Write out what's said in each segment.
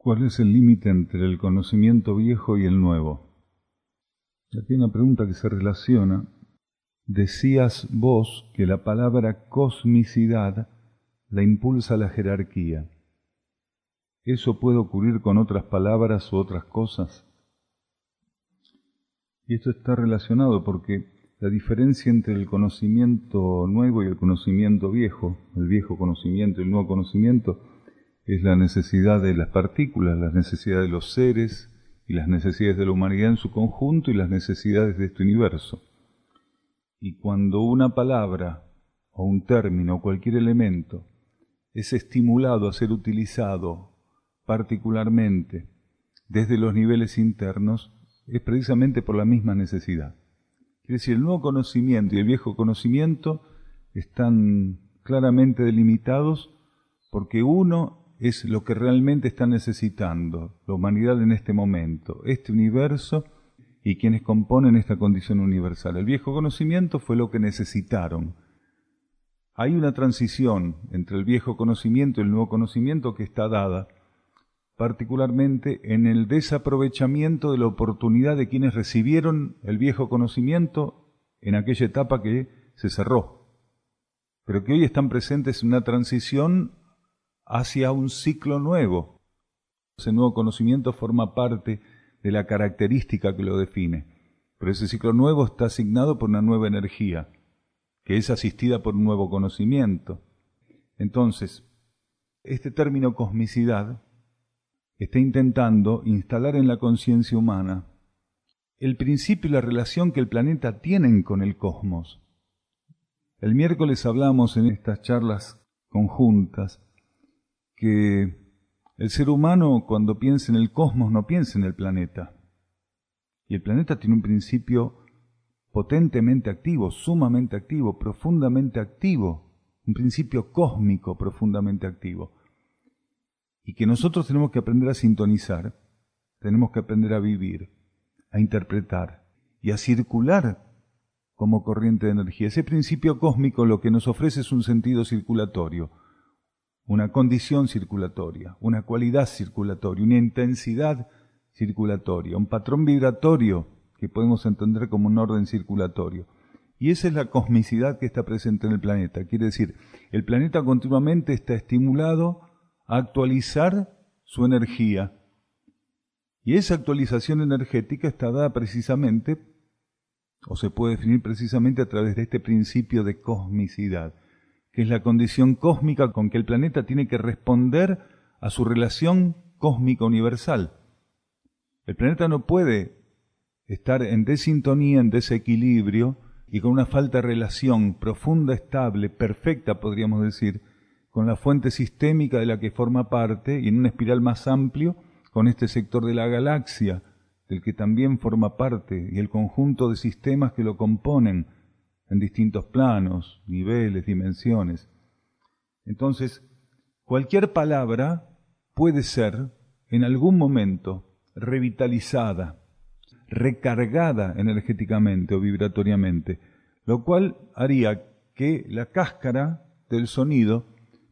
¿Cuál es el límite entre el conocimiento viejo y el nuevo? Aquí hay una pregunta que se relaciona. Decías vos que la palabra cosmicidad la impulsa la jerarquía. ¿Eso puede ocurrir con otras palabras u otras cosas? Y esto está relacionado porque la diferencia entre el conocimiento nuevo y el conocimiento viejo, el viejo conocimiento y el nuevo conocimiento, es la necesidad de las partículas, las necesidades de los seres y las necesidades de la humanidad en su conjunto y las necesidades de este universo. Y cuando una palabra o un término o cualquier elemento es estimulado a ser utilizado particularmente desde los niveles internos, es precisamente por la misma necesidad. Quiere decir, el nuevo conocimiento y el viejo conocimiento están claramente delimitados porque uno es lo que realmente está necesitando la humanidad en este momento, este universo y quienes componen esta condición universal. El viejo conocimiento fue lo que necesitaron. Hay una transición entre el viejo conocimiento y el nuevo conocimiento que está dada particularmente en el desaprovechamiento de la oportunidad de quienes recibieron el viejo conocimiento en aquella etapa que se cerró, pero que hoy están presentes en una transición hacia un ciclo nuevo. Ese nuevo conocimiento forma parte de la característica que lo define, pero ese ciclo nuevo está asignado por una nueva energía, que es asistida por un nuevo conocimiento. Entonces, este término cosmicidad está intentando instalar en la conciencia humana el principio y la relación que el planeta tienen con el cosmos. El miércoles hablamos en estas charlas conjuntas que el ser humano cuando piensa en el cosmos no piensa en el planeta. Y el planeta tiene un principio potentemente activo, sumamente activo, profundamente activo, un principio cósmico profundamente activo. Y que nosotros tenemos que aprender a sintonizar, tenemos que aprender a vivir, a interpretar y a circular como corriente de energía. Ese principio cósmico lo que nos ofrece es un sentido circulatorio, una condición circulatoria, una cualidad circulatoria, una intensidad circulatoria, un patrón vibratorio que podemos entender como un orden circulatorio. Y esa es la cosmicidad que está presente en el planeta. Quiere decir, el planeta continuamente está estimulado a actualizar su energía. Y esa actualización energética está dada precisamente, o se puede definir precisamente a través de este principio de cosmicidad, que es la condición cósmica con que el planeta tiene que responder a su relación cósmica universal. El planeta no puede estar en desintonía, en desequilibrio y con una falta de relación profunda, estable, perfecta, podríamos decir, con la fuente sistémica de la que forma parte y en una espiral más amplio con este sector de la galaxia, del que también forma parte, y el conjunto de sistemas que lo componen en distintos planos, niveles, dimensiones. Entonces, cualquier palabra puede ser en algún momento revitalizada, recargada energéticamente o vibratoriamente, lo cual haría que la cáscara del sonido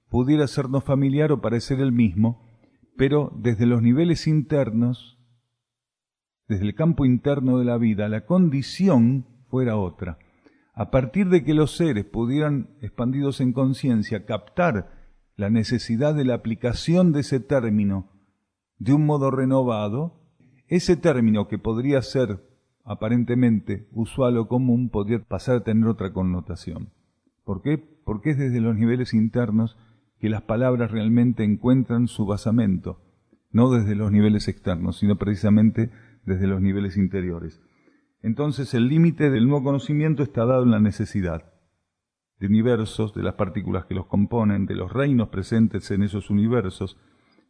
pudiera sernos familiar o parecer el mismo, pero desde los niveles internos, desde el campo interno de la vida, la condición fuera otra. A partir de que los seres pudieran, expandidos en conciencia, captar la necesidad de la aplicación de ese término de un modo renovado, ese término que podría ser aparentemente usual o común podría pasar a tener otra connotación. ¿Por qué? Porque es desde los niveles internos que las palabras realmente encuentran su basamento, no desde los niveles externos, sino precisamente desde los niveles interiores. Entonces el límite del nuevo conocimiento está dado en la necesidad de universos, de las partículas que los componen, de los reinos presentes en esos universos.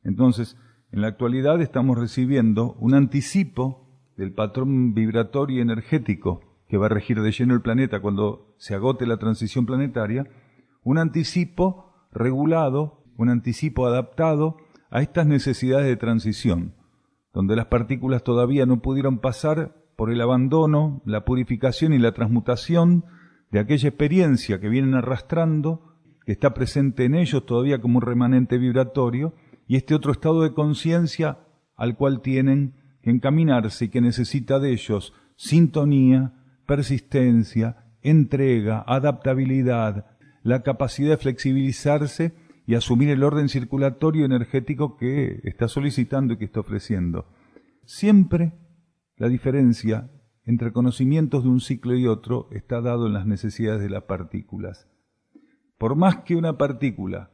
Entonces, en la actualidad estamos recibiendo un anticipo del patrón vibratorio y energético que va a regir de lleno el planeta cuando se agote la transición planetaria, un anticipo regulado, un anticipo adaptado a estas necesidades de transición, donde las partículas todavía no pudieron pasar por el abandono, la purificación y la transmutación de aquella experiencia que vienen arrastrando, que está presente en ellos todavía como un remanente vibratorio y este otro estado de conciencia al cual tienen que encaminarse y que necesita de ellos sintonía, persistencia, entrega, adaptabilidad, la capacidad de flexibilizarse y asumir el orden circulatorio energético que está solicitando y que está ofreciendo. Siempre la diferencia entre conocimientos de un ciclo y otro está dado en las necesidades de las partículas. Por más que una partícula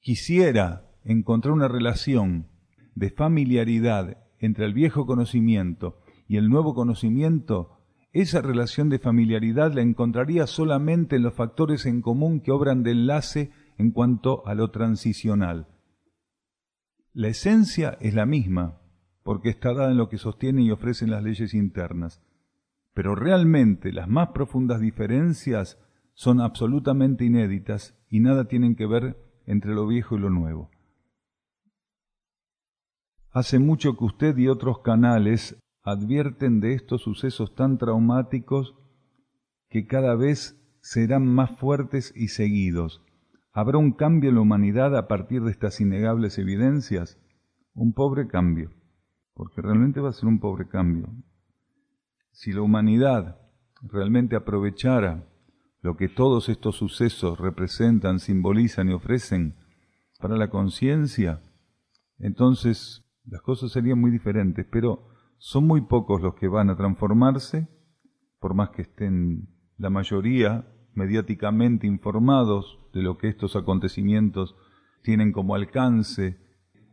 quisiera encontrar una relación de familiaridad entre el viejo conocimiento y el nuevo conocimiento, esa relación de familiaridad la encontraría solamente en los factores en común que obran de enlace en cuanto a lo transicional. La esencia es la misma, porque está dada en lo que sostienen y ofrecen las leyes internas, pero realmente las más profundas diferencias son absolutamente inéditas y nada tienen que ver entre lo viejo y lo nuevo. Hace mucho que usted y otros canales advierten de estos sucesos tan traumáticos que cada vez serán más fuertes y seguidos. ¿Habrá un cambio en la humanidad a partir de estas innegables evidencias? Un pobre cambio, porque realmente va a ser un pobre cambio. Si la humanidad realmente aprovechara lo que todos estos sucesos representan, simbolizan y ofrecen para la conciencia, entonces las cosas serían muy diferentes, pero son muy pocos los que van a transformarse, por más que estén la mayoría mediáticamente informados de lo que estos acontecimientos tienen como alcance,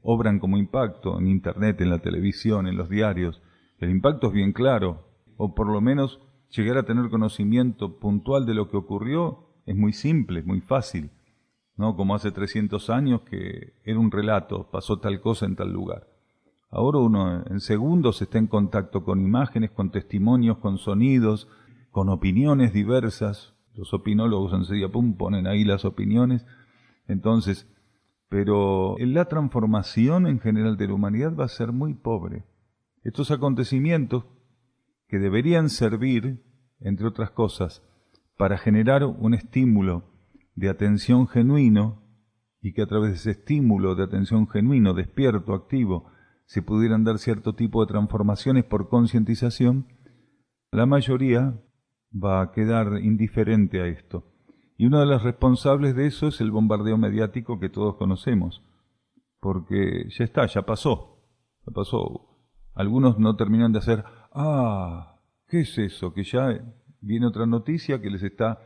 obran como impacto en Internet, en la televisión, en los diarios. El impacto es bien claro, o por lo menos llegar a tener conocimiento puntual de lo que ocurrió es muy simple, muy fácil, ¿no? Como hace 300 años que era un relato, pasó tal cosa en tal lugar. Ahora uno en segundos está en contacto con imágenes, con testimonios, con sonidos, con opiniones diversas. Los opinólogos enseguida ponen ahí las opiniones. Entonces, pero la transformación en general de la humanidad va a ser muy pobre. Estos acontecimientos que deberían servir, entre otras cosas, para generar un estímulo de atención genuino y que a través de ese estímulo de atención genuino, despierto, activo, se pudieran dar cierto tipo de transformaciones por concientización, la mayoría va a quedar indiferente a esto. Y uno de los responsables de eso es el bombardeo mediático que todos conocemos, porque ya está, ya pasó. Algunos no terminan de hacer, ¿qué es eso? Que ya viene otra noticia que les está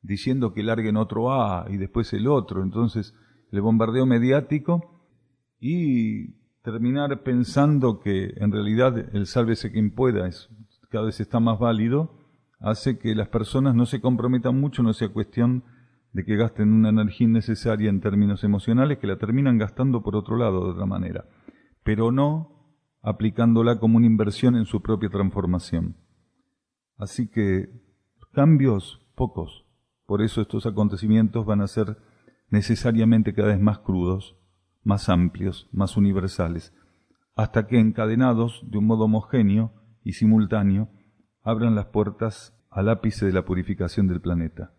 diciendo que larguen otro A y después el otro. Entonces, el bombardeo mediático y terminar pensando que en realidad el sálvese quien pueda cada vez está más válido, hace que las personas no se comprometan mucho, no sea cuestión de que gasten una energía innecesaria en términos emocionales, que la terminan gastando por otro lado de otra manera, pero no aplicándola como una inversión en su propia transformación. Así que cambios pocos, por eso estos acontecimientos van a ser necesariamente cada vez más crudos, más amplios, más universales, hasta que encadenados de un modo homogéneo y simultáneo abran las puertas al ápice de la purificación del planeta.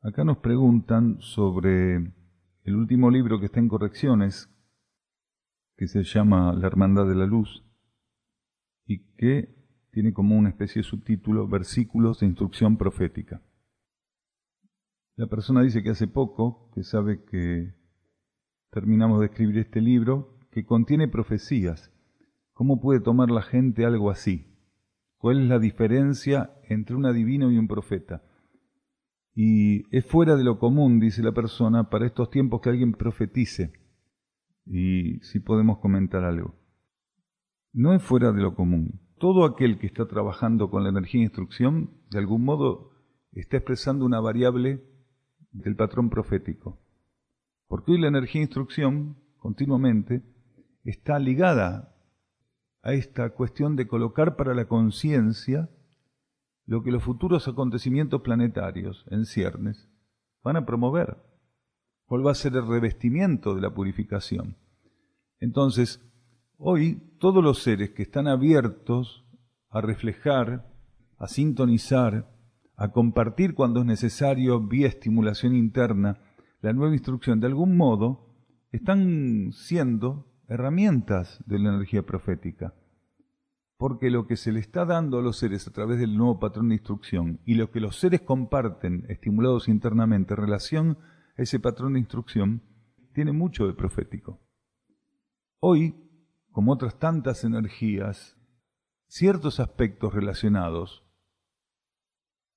Acá nos preguntan sobre el último libro que está en correcciones, que se llama La Hermandad de la Luz, y que tiene como una especie de subtítulo Versículos de Instrucción Profética. La persona dice que hace poco, que sabe que terminamos de escribir este libro, que contiene profecías. ¿Cómo puede tomar la gente algo así? ¿Cuál es la diferencia entre un adivino y un profeta? Y es fuera de lo común, dice la persona, para estos tiempos que alguien profetice. Y si podemos comentar algo. No es fuera de lo común. Todo aquel que está trabajando con la energía de instrucción, de algún modo, está expresando una variable del patrón profético. Porque hoy la energía de instrucción, continuamente, está ligada a esta cuestión de colocar para la conciencia lo que los futuros acontecimientos planetarios en ciernes van a promover. ¿Cuál va a ser el revestimiento de la purificación? Entonces, hoy todos los seres que están abiertos a reflejar, a sintonizar, a compartir cuando es necesario vía estimulación interna la nueva instrucción, de algún modo, están siendo herramientas de la energía profética. Porque lo que se le está dando a los seres a través del nuevo patrón de instrucción y lo que los seres comparten, estimulados internamente, en relación a ese patrón de instrucción, tiene mucho de profético. Hoy, como otras tantas energías, ciertos aspectos relacionados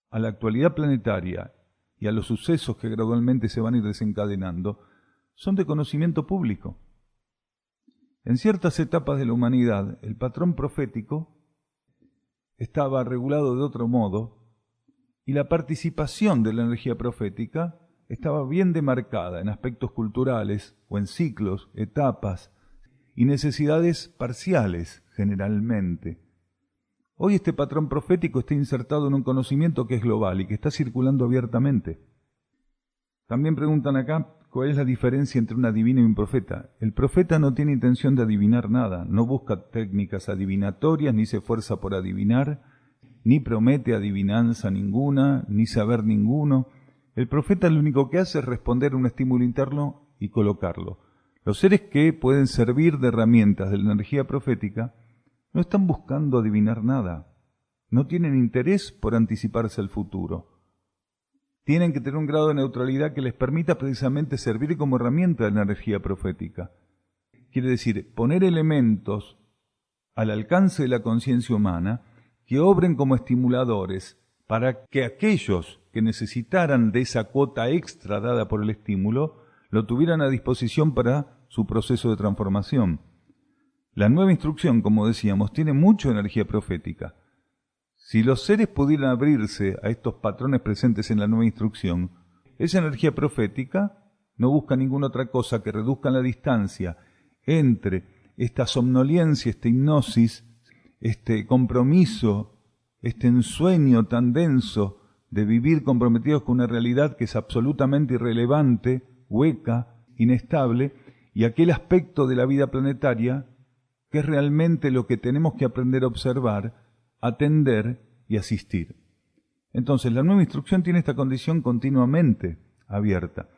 a la actualidad planetaria y a los sucesos que gradualmente se van a ir desencadenando, son de conocimiento público. En ciertas etapas de la humanidad, el patrón profético estaba regulado de otro modo y la participación de la energía profética estaba bien demarcada en aspectos culturales o en ciclos, etapas y necesidades parciales generalmente. Hoy este patrón profético está insertado en un conocimiento que es global y que está circulando abiertamente. También preguntan acá, ¿cuál es la diferencia entre un adivino y un profeta? El profeta no tiene intención de adivinar nada, no busca técnicas adivinatorias, ni se esfuerza por adivinar, ni promete adivinanza ninguna, ni saber ninguno. El profeta lo único que hace es responder a un estímulo interno y colocarlo. Los seres que pueden servir de herramientas de la energía profética no están buscando adivinar nada, no tienen interés por anticiparse al futuro. Tienen que tener un grado de neutralidad que les permita precisamente servir como herramienta de la energía profética. Quiere decir, poner elementos al alcance de la conciencia humana que obren como estimuladores para que aquellos que necesitaran de esa cuota extra dada por el estímulo lo tuvieran a disposición para su proceso de transformación. La nueva instrucción, como decíamos, tiene mucha energía profética. Si los seres pudieran abrirse a estos patrones presentes en la nueva instrucción, esa energía profética no busca ninguna otra cosa que reduzca la distancia entre esta somnolencia, esta hipnosis, este compromiso, este ensueño tan denso de vivir comprometidos con una realidad que es absolutamente irrelevante, hueca, inestable, y aquel aspecto de la vida planetaria que es realmente lo que tenemos que aprender a observar, atender y asistir. Entonces, la nueva instrucción tiene esta condición continuamente abierta.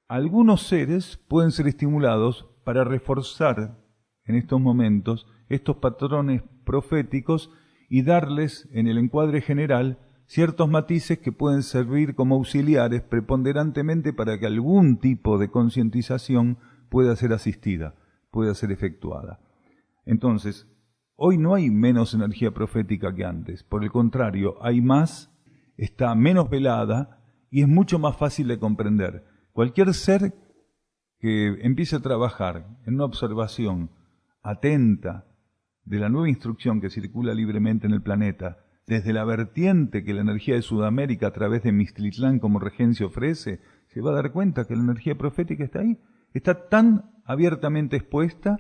Algunos seres pueden ser estimulados para reforzar en estos momentos estos patrones proféticos y darles, en el encuadre general, ciertos matices que pueden servir como auxiliares preponderantemente para que algún tipo de concientización pueda ser asistida, pueda ser efectuada. Entonces, hoy no hay menos energía profética que antes, por el contrario, hay más, está menos velada y es mucho más fácil de comprender. Cualquier ser que empiece a trabajar en una observación atenta de la nueva instrucción que circula libremente en el planeta, desde la vertiente que la energía de Sudamérica a través de Mixtlitlán como regencia ofrece, se va a dar cuenta que la energía profética está ahí, está tan abiertamente expuesta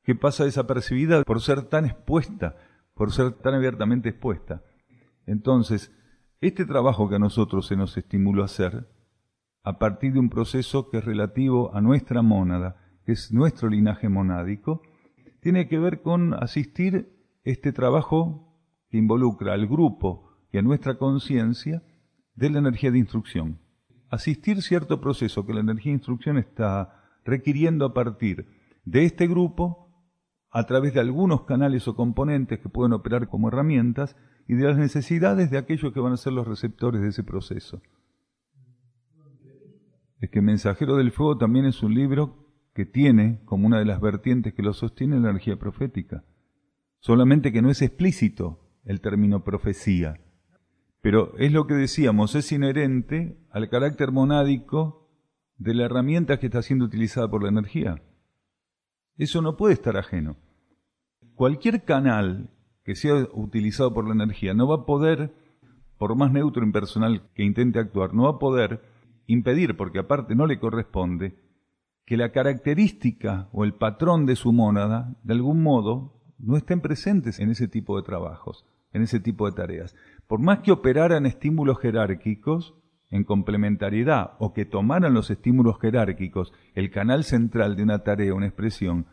que pasa desapercibida por ser tan expuesta, por ser tan abiertamente expuesta. Entonces, este trabajo que a nosotros se nos estimuló a hacer, a partir de un proceso que es relativo a nuestra mónada, que es nuestro linaje monádico, tiene que ver con asistir este trabajo que involucra al grupo y a nuestra conciencia de la energía de instrucción. Asistir cierto proceso que la energía de instrucción está requiriendo a partir de este grupo, a través de algunos canales o componentes que pueden operar como herramientas y de las necesidades de aquellos que van a ser los receptores de ese proceso. Es que Mensajero del Fuego también es un libro que tiene como una de las vertientes que lo sostiene la energía profética. Solamente que no es explícito el término profecía, pero es lo que decíamos, es inherente al carácter monádico de la herramienta que está siendo utilizada por la energía. Eso no puede estar ajeno. Cualquier canal que sea utilizado por la energía no va a poder, por más neutro e impersonal que intente actuar, no va a poder impedir, porque aparte no le corresponde, que la característica o el patrón de su mónada, de algún modo, no estén presentes en ese tipo de trabajos, en ese tipo de tareas. Por más que operaran estímulos jerárquicos, en complementariedad, o que tomaran los estímulos jerárquicos el canal central de una tarea, una expresión,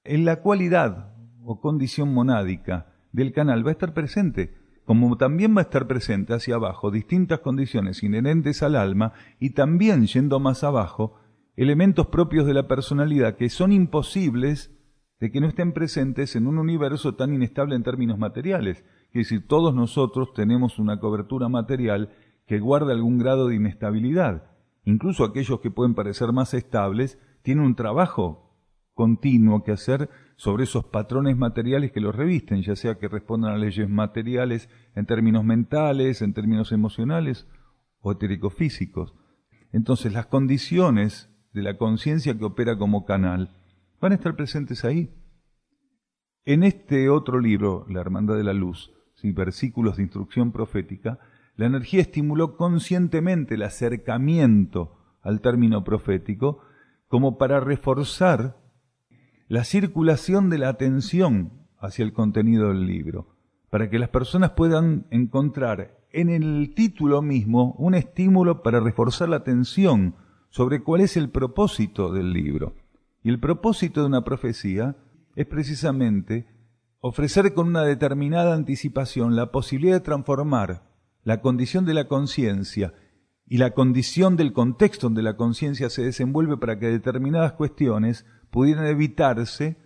en la cualidad o condición monádica del canal va a estar presente, como también va a estar presente hacia abajo distintas condiciones inherentes al alma y también, yendo más abajo, elementos propios de la personalidad que son imposibles de que no estén presentes en un universo tan inestable en términos materiales. Es decir, todos nosotros tenemos una cobertura material que guarda algún grado de inestabilidad. Incluso aquellos que pueden parecer más estables tienen un trabajo continuo que hacer sobre esos patrones materiales que los revisten, ya sea que respondan a leyes materiales en términos mentales, en términos emocionales o etérico-físicos. Entonces, las condiciones de la conciencia que opera como canal van a estar presentes ahí. En este otro libro, La Hermandad de la Luz, ¿sí? Versículos de instrucción profética, la energía estimuló conscientemente el acercamiento al término profético como para reforzar la circulación de la atención hacia el contenido del libro, para que las personas puedan encontrar en el título mismo un estímulo para reforzar la atención sobre cuál es el propósito del libro. Y el propósito de una profecía es precisamente ofrecer con una determinada anticipación la posibilidad de transformar la condición de la conciencia y la condición del contexto donde la conciencia se desenvuelve para que determinadas cuestiones pudieran evitarse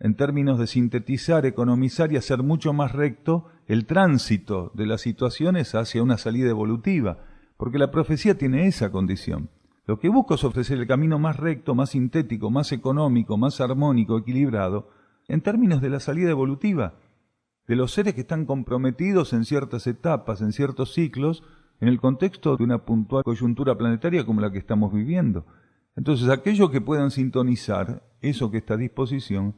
en términos de sintetizar, economizar y hacer mucho más recto el tránsito de las situaciones hacia una salida evolutiva, porque la profecía tiene esa condición. Lo que busca es ofrecer el camino más recto, más sintético, más económico, más armónico, equilibrado, en términos de la salida evolutiva, de los seres que están comprometidos en ciertas etapas, en ciertos ciclos, en el contexto de una puntual coyuntura planetaria como la que estamos viviendo. Entonces, aquellos que puedan sintonizar eso que está a disposición,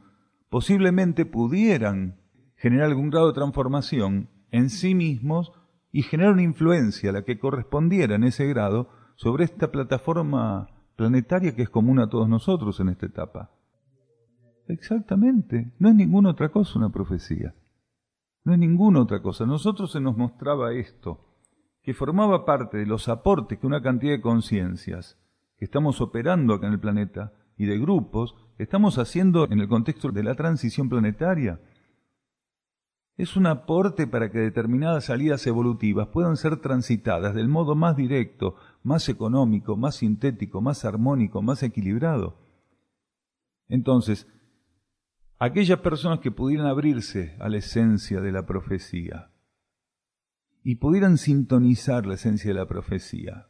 posiblemente pudieran generar algún grado de transformación en sí mismos y generar una influencia, la que correspondiera en ese grado, sobre esta plataforma planetaria que es común a todos nosotros en esta etapa. Exactamente, no es ninguna otra cosa una profecía. No es ninguna otra cosa. A nosotros se nos mostraba esto, que formaba parte de los aportes que una cantidad de conciencias que estamos operando acá en el planeta y de grupos estamos haciendo en el contexto de la transición planetaria. Es un aporte para que determinadas salidas evolutivas puedan ser transitadas del modo más directo, más económico, más sintético, más armónico, más equilibrado. Entonces, aquellas personas que pudieran abrirse a la esencia de la profecía y pudieran sintonizar la esencia de la profecía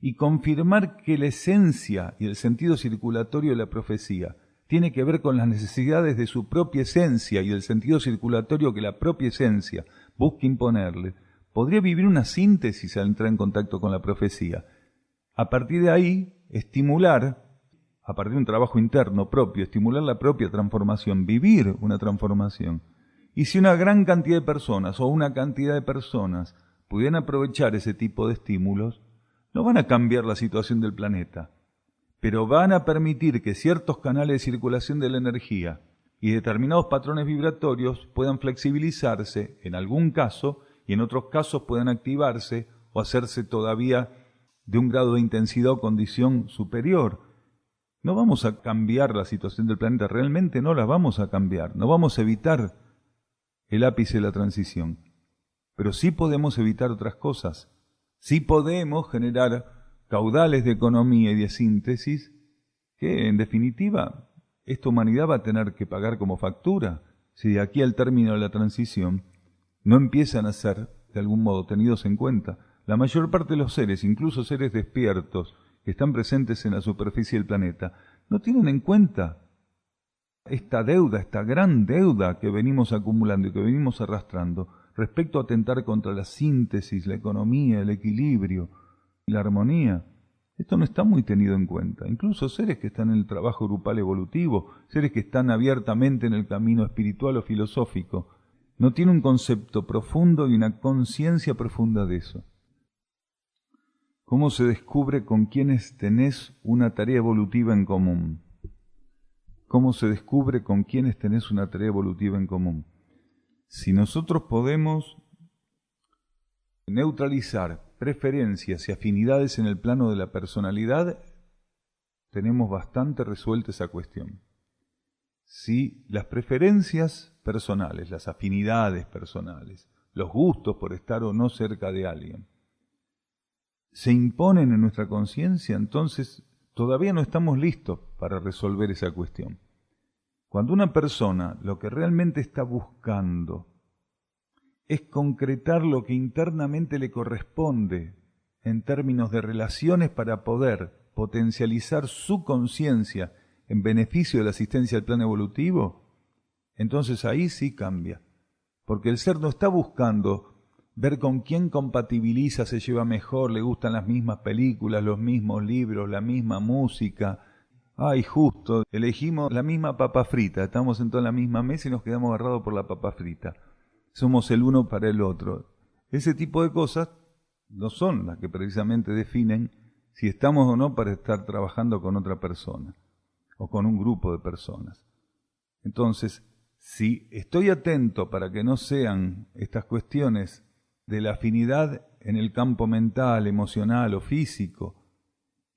y confirmar que la esencia y el sentido circulatorio de la profecía tiene que ver con las necesidades de su propia esencia y el sentido circulatorio que la propia esencia busca imponerle, podría vivir una síntesis al entrar en contacto con la profecía. A partir de ahí, estimular, a partir de un trabajo interno propio, estimular la propia transformación, vivir una transformación. Y si una gran cantidad de personas o una cantidad de personas pudieran aprovechar ese tipo de estímulos, no van a cambiar la situación del planeta, pero van a permitir que ciertos canales de circulación de la energía y determinados patrones vibratorios puedan flexibilizarse en algún caso y en otros casos puedan activarse o hacerse todavía de un grado de intensidad o condición superior. No vamos a cambiar la situación del planeta, realmente no la vamos a cambiar, no vamos a evitar el ápice de la transición, pero sí podemos evitar otras cosas, sí podemos generar caudales de economía y de síntesis que, en definitiva, esta humanidad va a tener que pagar como factura si de aquí al término de la transición no empiezan a ser, de algún modo, tenidos en cuenta. La mayor parte de los seres, incluso seres despiertos, que están presentes en la superficie del planeta, no tienen en cuenta esta deuda, esta gran deuda que venimos acumulando y que venimos arrastrando respecto a atentar contra la síntesis, la economía, el equilibrio y la armonía. Esto no está muy tenido en cuenta. Incluso seres que están en el trabajo grupal evolutivo, seres que están abiertamente en el camino espiritual o filosófico, no tienen un concepto profundo y una conciencia profunda de eso. ¿Cómo se descubre con quienes tenés una tarea evolutiva en común? ¿Cómo se descubre con quienes tenés una tarea evolutiva en común? Si nosotros podemos neutralizar preferencias y afinidades en el plano de la personalidad, tenemos bastante resuelta esa cuestión. Si las preferencias personales, las afinidades personales, los gustos por estar o no cerca de alguien, se imponen en nuestra conciencia, entonces todavía no estamos listos para resolver esa cuestión. Cuando una persona lo que realmente está buscando es concretar lo que internamente le corresponde en términos de relaciones para poder potencializar su conciencia en beneficio de la asistencia al plano evolutivo, entonces ahí sí cambia. Porque el ser no está buscando ver con quién compatibiliza, se lleva mejor, le gustan las mismas películas, los mismos libros, la misma música. Ay, justo, elegimos la misma papa frita, estamos sentados en la misma mesa y nos quedamos agarrados por la papa frita. Somos el uno para el otro. Ese tipo de cosas no son las que precisamente definen si estamos o no para estar trabajando con otra persona o con un grupo de personas. Entonces, si estoy atento para que no sean estas cuestiones de la afinidad en el campo mental, emocional o físico,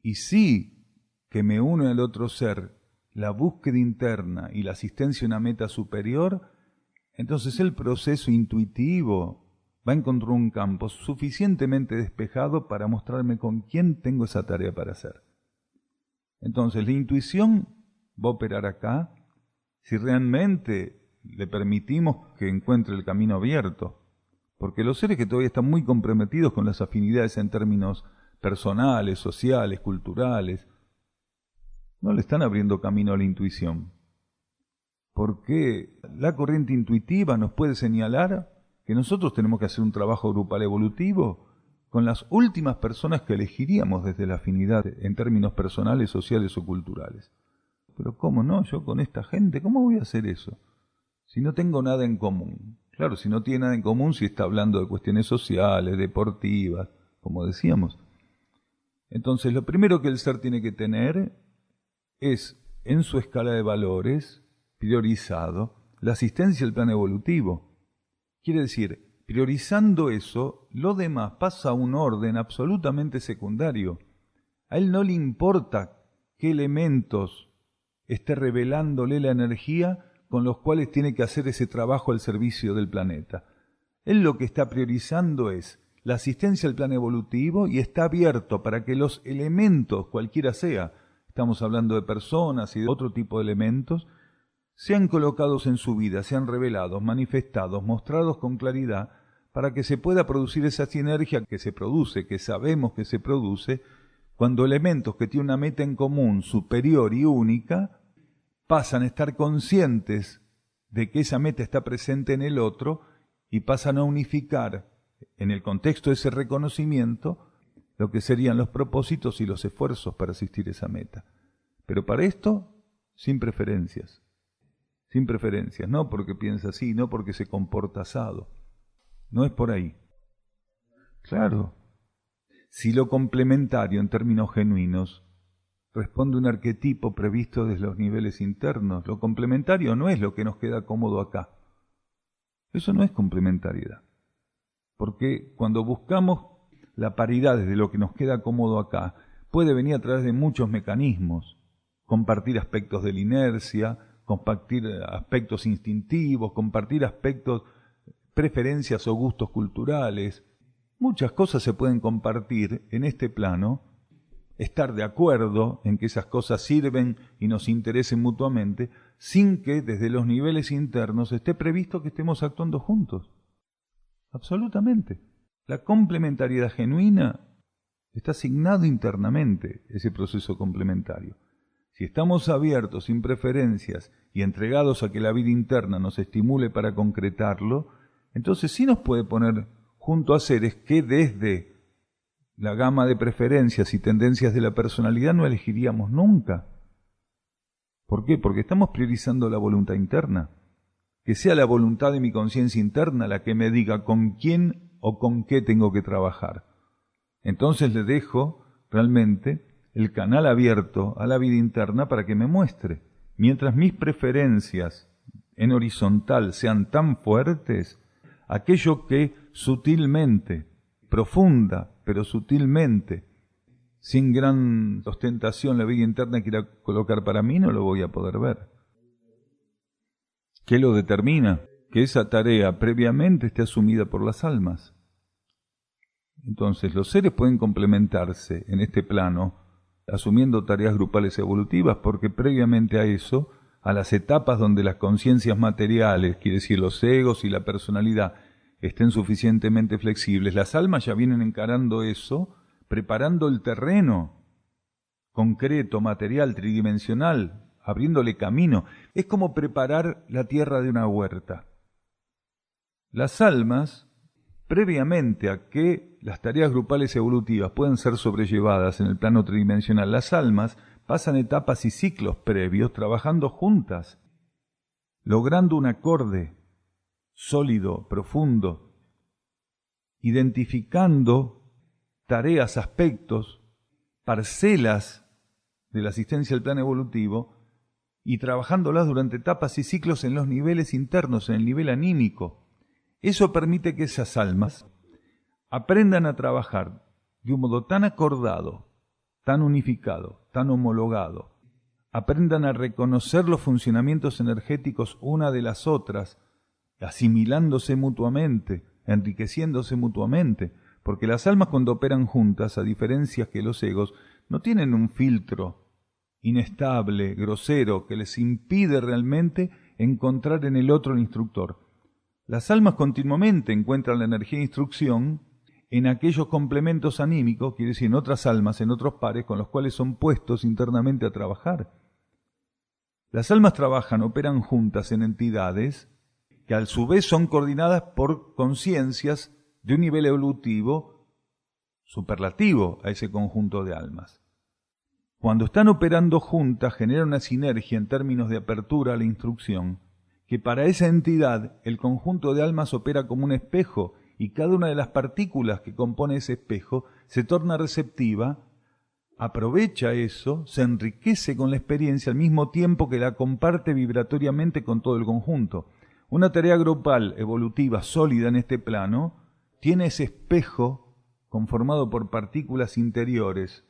y sí que me une al otro ser la búsqueda interna y la asistencia a una meta superior, entonces el proceso intuitivo va a encontrar un campo suficientemente despejado para mostrarme con quién tengo esa tarea para hacer. Entonces la intuición va a operar acá si realmente le permitimos que encuentre el camino abierto, porque los seres que todavía están muy comprometidos con las afinidades en términos personales, sociales, culturales, no le están abriendo camino a la intuición. Porque la corriente intuitiva nos puede señalar que nosotros tenemos que hacer un trabajo grupal evolutivo con las últimas personas que elegiríamos desde la afinidad en términos personales, sociales o culturales. Pero ¿cómo no? Yo con esta gente, ¿cómo voy a hacer eso? Si no tengo nada en común. Claro, si no tiene nada en común, si está hablando de cuestiones sociales, deportivas, como decíamos. Entonces, lo primero que el ser tiene que tener es, en su escala de valores, priorizado la asistencia al plan evolutivo. Quiere decir, priorizando eso, lo demás pasa a un orden absolutamente secundario. A él no le importa qué elementos esté revelándole la energía con los cuales tiene que hacer ese trabajo al servicio del planeta. Él lo que está priorizando es la asistencia al plan evolutivo y está abierto para que los elementos, cualquiera sea, estamos hablando de personas y de otro tipo de elementos, sean colocados en su vida, sean revelados, manifestados, mostrados con claridad, para que se pueda producir esa sinergia que se produce, que sabemos que se produce, cuando elementos que tienen una meta en común superior y única, pasan a estar conscientes de que esa meta está presente en el otro y pasan a unificar, en el contexto de ese reconocimiento, lo que serían los propósitos y los esfuerzos para asistir a esa meta. Pero para esto, sin preferencias. Sin preferencias, no porque piensa así, no porque se comporta asado. No es por ahí. Claro, si lo complementario en términos genuinos responde a un arquetipo previsto desde los niveles internos, lo complementario no es lo que nos queda cómodo acá. Eso no es complementariedad. Porque cuando buscamos la paridad desde lo que nos queda cómodo acá, puede venir a través de muchos mecanismos. Compartir aspectos de la inercia, compartir aspectos instintivos, compartir aspectos, preferencias o gustos culturales. Muchas cosas se pueden compartir en este plano, estar de acuerdo en que esas cosas sirven y nos interesen mutuamente, sin que desde los niveles internos esté previsto que estemos actuando juntos. Absolutamente. La complementariedad genuina está asignado internamente, ese proceso complementario. Si estamos abiertos, sin preferencias y entregados a que la vida interna nos estimule para concretarlo, entonces sí nos puede poner junto a seres que desde la gama de preferencias y tendencias de la personalidad no elegiríamos nunca. ¿Por qué? Porque estamos priorizando la voluntad interna. Que sea la voluntad de mi conciencia interna la que me diga con quién o con qué tengo que trabajar. Entonces le dejo realmente el canal abierto a la vida interna para que me muestre. Mientras mis preferencias en horizontal sean tan fuertes, aquello que sutilmente, profunda, pero sutilmente, sin gran ostentación la vida interna quiera colocar para mí, no lo voy a poder ver. ¿Qué lo determina? que esa tarea previamente esté asumida por las almas. Entonces, los seres pueden complementarse en este plano, asumiendo tareas grupales evolutivas, porque previamente a eso, a las etapas donde las conciencias materiales, quiere decir los egos y la personalidad, estén suficientemente flexibles, las almas ya vienen encarando eso, preparando el terreno concreto, material, tridimensional, abriéndole camino. Es como preparar la tierra de una huerta. Las almas, previamente a que las tareas grupales evolutivas puedan ser sobrellevadas en el plano tridimensional, las almas pasan etapas y ciclos previos trabajando juntas, logrando un acorde sólido, profundo, identificando tareas, aspectos, parcelas de la asistencia al plano evolutivo y trabajándolas durante etapas y ciclos en los niveles internos, en el nivel anímico. Eso permite que esas almas aprendan a trabajar de un modo tan acordado, tan unificado, tan homologado, aprendan a reconocer los funcionamientos energéticos una de las otras, asimilándose mutuamente, enriqueciéndose mutuamente, porque las almas cuando operan juntas, a diferencia que los egos, no tienen un filtro inestable, grosero, que les impide realmente encontrar en el otro el instructor. Las almas continuamente encuentran la energía de instrucción en aquellos complementos anímicos, quiere decir en otras almas, en otros pares, con los cuales son puestos internamente a trabajar. Las almas trabajan, operan juntas en entidades que a su vez son coordinadas por conciencias de un nivel evolutivo superlativo a ese conjunto de almas. Cuando están operando juntas, genera una sinergia en términos de apertura a la instrucción, que para esa entidad el conjunto de almas opera como un espejo y cada una de las partículas que compone ese espejo se torna receptiva, aprovecha eso, se enriquece con la experiencia al mismo tiempo que la comparte vibratoriamente con todo el conjunto. Una tarea grupal evolutiva sólida en este plano tiene ese espejo conformado por partículas interiores.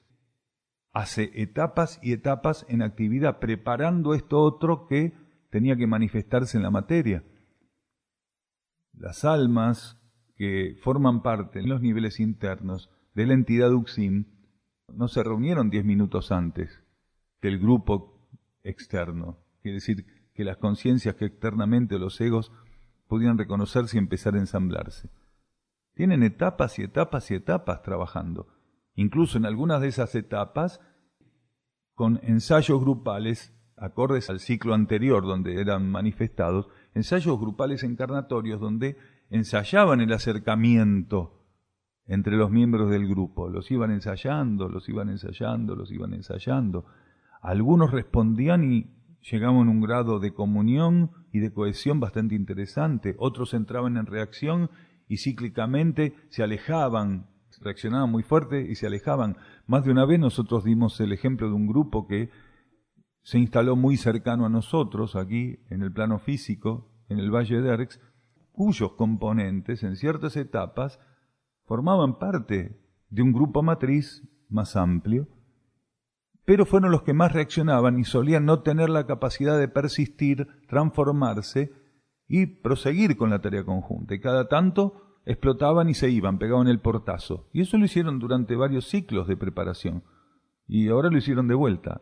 Hace etapas y etapas en actividad, preparando esto otro que tenía que manifestarse en la materia. Las almas que forman parte en los niveles internos de la entidad Uxim no se reunieron 10 minutos antes del grupo externo. Quiere decir que las conciencias que externamente los egos pudieran reconocerse y empezar a ensamblarse. Tienen etapas y etapas y etapas trabajando. Incluso en algunas de esas etapas, con ensayos grupales, acordes al ciclo anterior donde eran manifestados, ensayos grupales encarnatorios donde ensayaban el acercamiento entre los miembros del grupo. Los iban ensayando, los iban ensayando, los iban ensayando. Algunos respondían y llegaban a un grado de comunión y de cohesión bastante interesante. Otros entraban en reacción y cíclicamente se alejaban, reaccionaban muy fuerte y se alejaban. Más de una vez nosotros dimos el ejemplo de un grupo que se instaló muy cercano a nosotros, aquí en el plano físico, en el Valle de Erx, cuyos componentes en ciertas etapas formaban parte de un grupo matriz más amplio, pero fueron los que más reaccionaban y solían no tener la capacidad de persistir, transformarse y proseguir con la tarea conjunta. Y cada tanto explotaban y se iban, pegaban el portazo. Y eso lo hicieron durante varios ciclos de preparación. Y ahora lo hicieron de vuelta.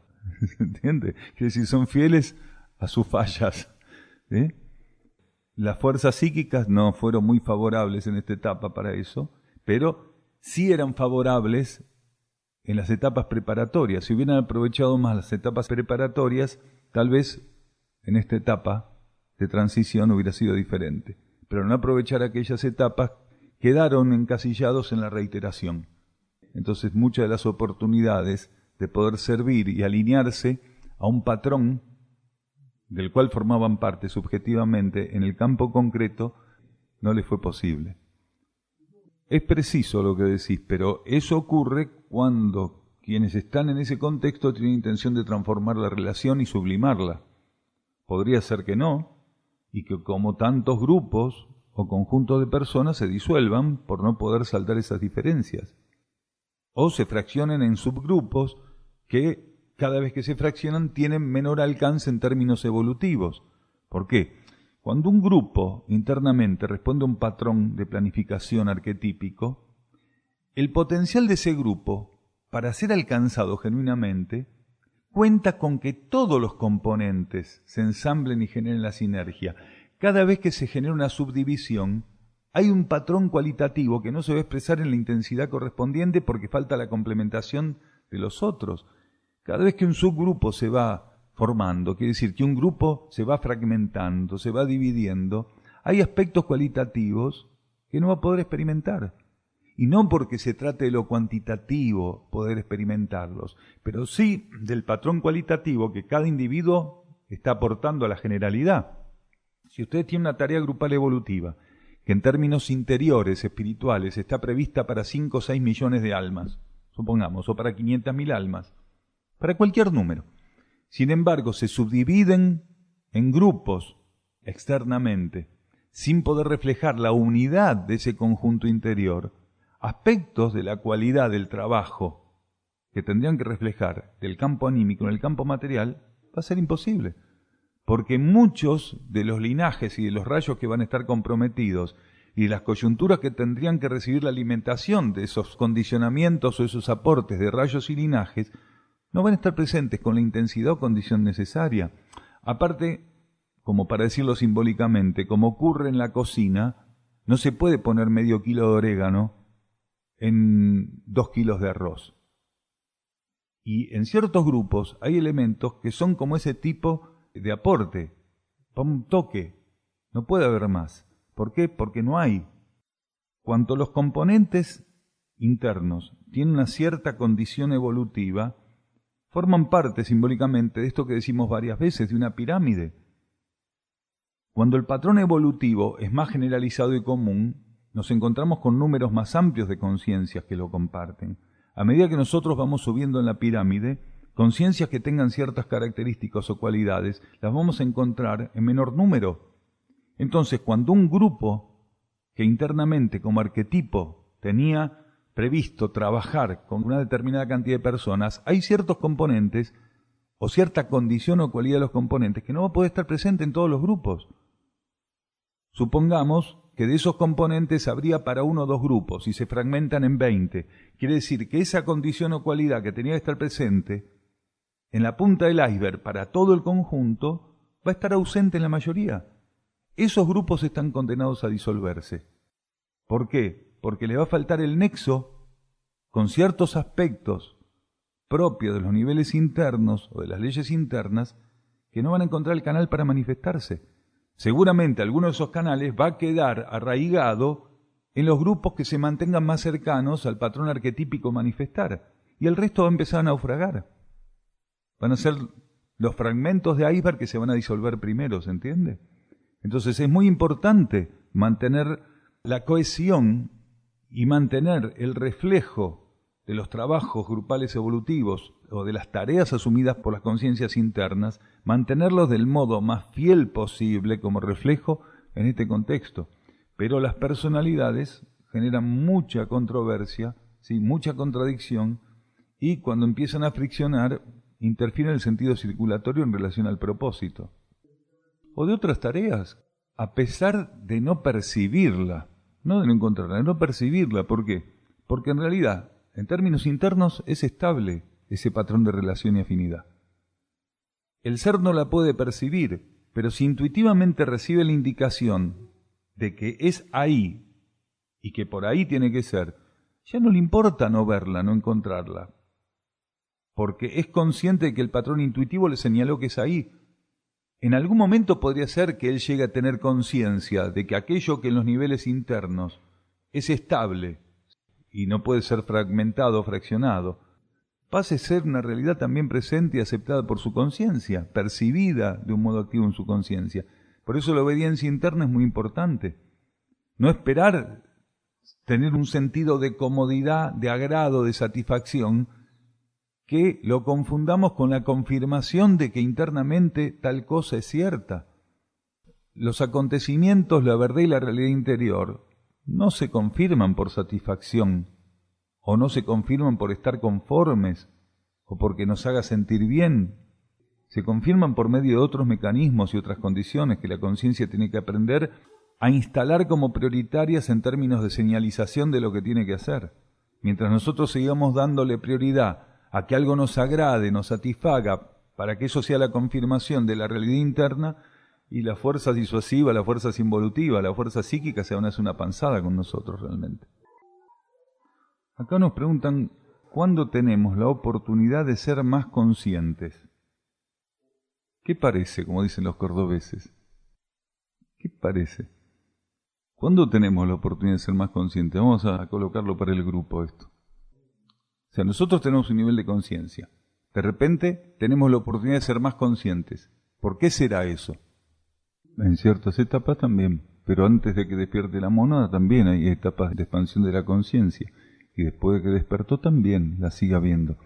¿Entiende? Quiere decir, son fieles a sus fallas. Las fuerzas psíquicas no fueron muy favorables en esta etapa para eso, pero sí eran favorables en las etapas preparatorias. Si hubieran aprovechado más las etapas preparatorias, tal vez en esta etapa de transición hubiera sido diferente. Pero al no aprovechar aquellas etapas, quedaron encasillados en la reiteración. Entonces muchas de las oportunidades de poder servir y alinearse a un patrón del cual formaban parte subjetivamente en el campo concreto, no les fue posible. Es preciso lo que decís, pero eso ocurre cuando quienes están en ese contexto tienen intención de transformar la relación y sublimarla. Podría ser que no, y que como tantos grupos o conjuntos de personas se disuelvan por no poder saldar esas diferencias. O se fraccionen en subgrupos que cada vez que se fraccionan tienen menor alcance en términos evolutivos. ¿Por qué? Cuando un grupo internamente responde a un patrón de planificación arquetípico, el potencial de ese grupo, para ser alcanzado genuinamente, cuenta con que todos los componentes se ensamblen y generen la sinergia. Cada vez que se genera una subdivisión, hay un patrón cualitativo que no se va a expresar en la intensidad correspondiente porque falta la complementación de los otros. Cada vez que un subgrupo se va formando, quiere decir que un grupo se va fragmentando, se va dividiendo, hay aspectos cualitativos que no va a poder experimentar. Y no porque se trate de lo cuantitativo poder experimentarlos, pero sí del patrón cualitativo que cada individuo está aportando a la generalidad. Si usted tiene una tarea grupal evolutiva, que en términos interiores, espirituales, está prevista para 5 o 6 millones de almas, supongamos, o para 500.000 almas, para cualquier número. Sin embargo, se subdividen en grupos externamente, sin poder reflejar la unidad de ese conjunto interior, aspectos de la cualidad del trabajo que tendrían que reflejar del campo anímico en el campo material, va a ser imposible. Porque muchos de los linajes y de los rayos que van a estar comprometidos y de las coyunturas que tendrían que recibir la alimentación de esos condicionamientos o esos aportes de rayos y linajes, no van a estar presentes con la intensidad o condición necesaria. Aparte, como para decirlo simbólicamente, como ocurre en la cocina, no se puede poner medio kilo de orégano en 2 kilos de arroz. Y en ciertos grupos hay elementos que son como ese tipo de aporte, para un toque, no puede haber más. ¿Por qué? Porque no hay. Cuanto los componentes internos tienen una cierta condición evolutiva, forman parte simbólicamente de esto que decimos varias veces, de una pirámide. Cuando el patrón evolutivo es más generalizado y común, nos encontramos con números más amplios de conciencias que lo comparten. A medida que nosotros vamos subiendo en la pirámide, conciencias que tengan ciertas características o cualidades, las vamos a encontrar en menor número. Entonces, cuando un grupo que internamente como arquetipo tenía previsto trabajar con una determinada cantidad de personas, hay ciertos componentes o cierta condición o cualidad de los componentes que no va a poder estar presente en todos los grupos. Supongamos que de esos componentes habría para 1 o 2 grupos y se fragmentan en 20. Quiere decir que esa condición o cualidad que tenía que estar presente en la punta del iceberg para todo el conjunto va a estar ausente en la mayoría. Esos grupos están condenados a disolverse. ¿Por qué? Porque le va a faltar el nexo con ciertos aspectos propios de los niveles internos o de las leyes internas que no van a encontrar el canal para manifestarse. Seguramente alguno de esos canales va a quedar arraigado en los grupos que se mantengan más cercanos al patrón arquetípico manifestar, y el resto va a empezar a naufragar. Van a ser los fragmentos de iceberg que se van a disolver primero, ¿se entiende? Entonces es muy importante mantener la cohesión y mantener el reflejo de los trabajos grupales evolutivos o de las tareas asumidas por las conciencias internas, mantenerlos del modo más fiel posible como reflejo en este contexto. Pero las personalidades generan mucha controversia, ¿sí? Mucha contradicción, y cuando empiezan a friccionar, interfieren el sentido circulatorio en relación al propósito. O de otras tareas, a pesar de no percibirla, no de no encontrarla, de no percibirla. ¿Por qué? Porque en realidad, en términos internos, es estable ese patrón de relación y afinidad. El ser no la puede percibir, pero si intuitivamente recibe la indicación de que es ahí y que por ahí tiene que ser, ya no le importa no verla, no encontrarla, porque es consciente de que el patrón intuitivo le señaló que es ahí. En algún momento podría ser que él llegue a tener conciencia de que aquello que en los niveles internos es estable y no puede ser fragmentado o fraccionado, pase a ser una realidad también presente y aceptada por su conciencia, percibida de un modo activo en su conciencia. Por eso la obediencia interna es muy importante. No esperar tener un sentido de comodidad, de agrado, de satisfacción, que lo confundamos con la confirmación de que internamente tal cosa es cierta. Los acontecimientos, la verdad y la realidad interior no se confirman por satisfacción, o no se confirman por estar conformes, o porque nos haga sentir bien. Se confirman por medio de otros mecanismos y otras condiciones que la conciencia tiene que aprender a instalar como prioritarias en términos de señalización de lo que tiene que hacer. Mientras nosotros sigamos dándole prioridad a que algo nos agrade, nos satisfaga, para que eso sea la confirmación de la realidad interna, y la fuerza disuasiva, la fuerza involutiva, la fuerza psíquica se van a hacer una panzada con nosotros realmente. Acá nos preguntan, ¿cuándo tenemos la oportunidad de ser más conscientes? ¿Qué parece, como dicen los cordobeses? ¿Qué parece? ¿Cuándo tenemos la oportunidad de ser más conscientes? Vamos a colocarlo para el grupo esto. O sea, nosotros tenemos un nivel de conciencia. De repente tenemos la oportunidad de ser más conscientes. ¿Por qué será eso? En ciertas etapas también, pero antes de que despierte la mónada también hay etapas de expansión de la conciencia. Y después de que despertó también la sigue habiendo.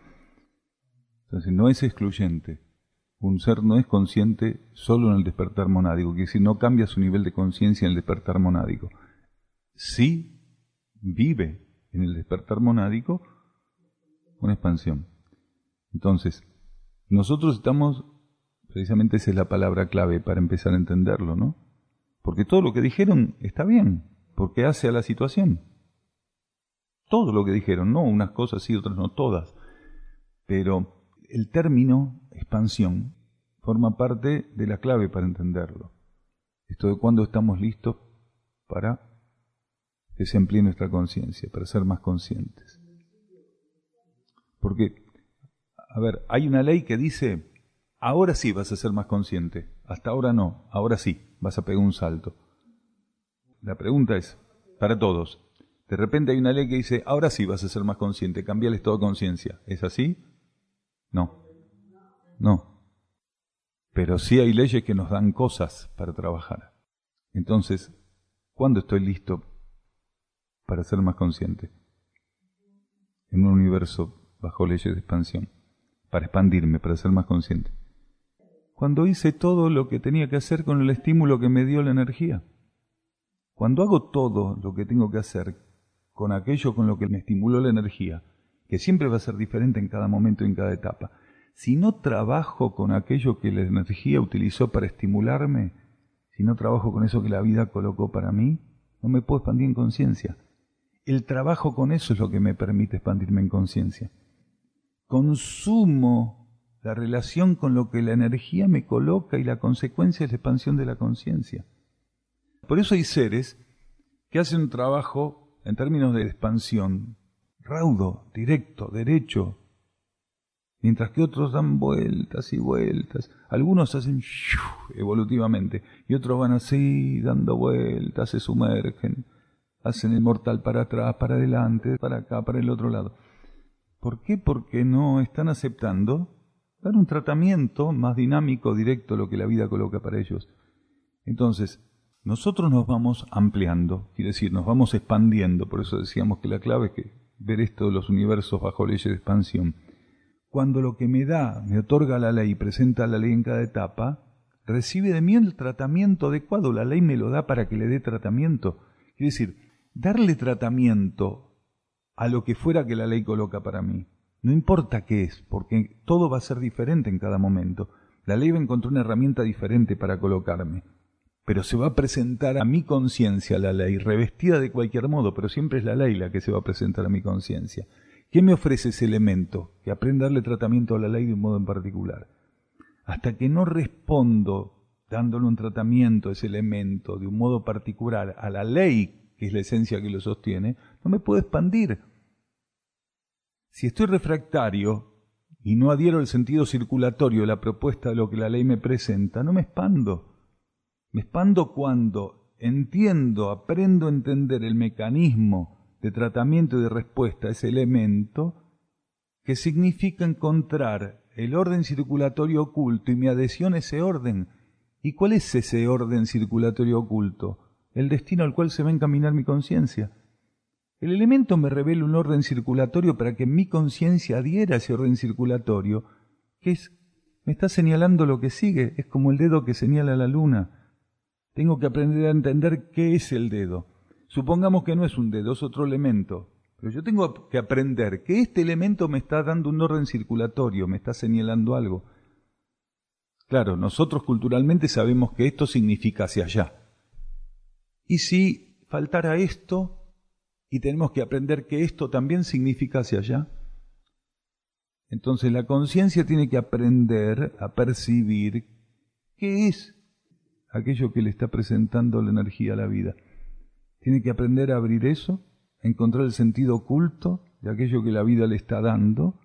Entonces no es excluyente. Un ser no es consciente solo en el despertar monádico, que si no cambia su nivel de conciencia en el despertar monádico. Sí vive en el despertar monádico una expansión. Entonces, nosotros estamos, precisamente esa es la palabra clave para empezar a entenderlo, ¿no? Porque todo lo que dijeron está bien, porque hace a la situación. Todo lo que dijeron, no unas cosas sí, otras no, todas. Pero el término expansión forma parte de la clave para entenderlo. Esto de cuándo estamos listos para que se amplíe nuestra conciencia, para ser más conscientes. Porque, a ver, hay una ley que dice, ahora sí vas a ser más consciente, hasta ahora no, ahora sí, vas a pegar un salto. La pregunta es, para todos, de repente hay una ley que dice, ahora sí vas a ser más consciente, cambia el estado de conciencia. ¿Es así? No. No. Pero sí hay leyes que nos dan cosas para trabajar. Entonces, ¿cuándo estoy listo para ser más consciente? En un universo bajo leyes de expansión. Para expandirme, para ser más consciente. Cuando hice todo lo que tenía que hacer con el estímulo que me dio la energía. Cuando hago todo lo que tengo que hacer con aquello con lo que me estimuló la energía, que siempre va a ser diferente en cada momento y en cada etapa, si no trabajo con aquello que la energía utilizó para estimularme, si no trabajo con eso que la vida colocó para mí, no me puedo expandir en conciencia. El trabajo con eso es lo que me permite expandirme en conciencia. Consumo la relación con lo que la energía me coloca y la consecuencia es la expansión de la conciencia. Por eso hay seres que hacen un trabajo en términos de expansión raudo, directo, derecho, mientras que otros dan vueltas y vueltas. Algunos hacen evolutivamente y otros van así dando vueltas, se sumergen, hacen el mortal para atrás, para adelante, para acá, para el otro lado. ¿Por qué? Porque no están aceptando dar un tratamiento más dinámico, directo, lo que la vida coloca para ellos. Entonces, nosotros nos vamos ampliando, quiere decir, nos vamos expandiendo. Por eso decíamos que la clave es que ver esto de los universos bajo leyes de expansión. Cuando lo que me da, me otorga la ley, presenta la ley en cada etapa, recibe de mí el tratamiento adecuado. La ley me lo da para que le dé tratamiento. Quiere decir, darle tratamiento a lo que fuera que la ley coloca para mí. No importa qué es, porque todo va a ser diferente en cada momento. La ley va a encontrar una herramienta diferente para colocarme. Pero se va a presentar a mi conciencia la ley, revestida de cualquier modo, pero siempre es la ley la que se va a presentar a mi conciencia. ¿Qué me ofrece ese elemento? Que aprenda a darle tratamiento a la ley de un modo en particular. Hasta que no respondo dándole un tratamiento a ese elemento de un modo particular a la ley, que es la esencia que lo sostiene, no me puedo expandir. Si estoy refractario y no adhiero al sentido circulatorio de la propuesta de lo que la ley me presenta, no me expando. Me expando cuando entiendo, aprendo a entender el mecanismo de tratamiento y de respuesta a ese elemento, que significa encontrar el orden circulatorio oculto y mi adhesión a ese orden. ¿Y cuál es ese orden circulatorio oculto? El destino al cual se va a encaminar mi conciencia. El elemento me revela un orden circulatorio para que mi conciencia adhiera a ese orden circulatorio, que me está señalando lo que sigue, es como el dedo que señala la luna. Tengo que aprender a entender qué es el dedo. Supongamos que no es un dedo, es otro elemento. Pero yo tengo que aprender que este elemento me está dando un orden circulatorio, me está señalando algo. Claro, nosotros culturalmente sabemos que esto significa hacia allá. ¿Y si faltara esto y tenemos que aprender que esto también significa hacia allá? Entonces la conciencia tiene que aprender a percibir qué es aquello que le está presentando la energía a la vida. Tiene que aprender a abrir eso, a encontrar el sentido oculto de aquello que la vida le está dando,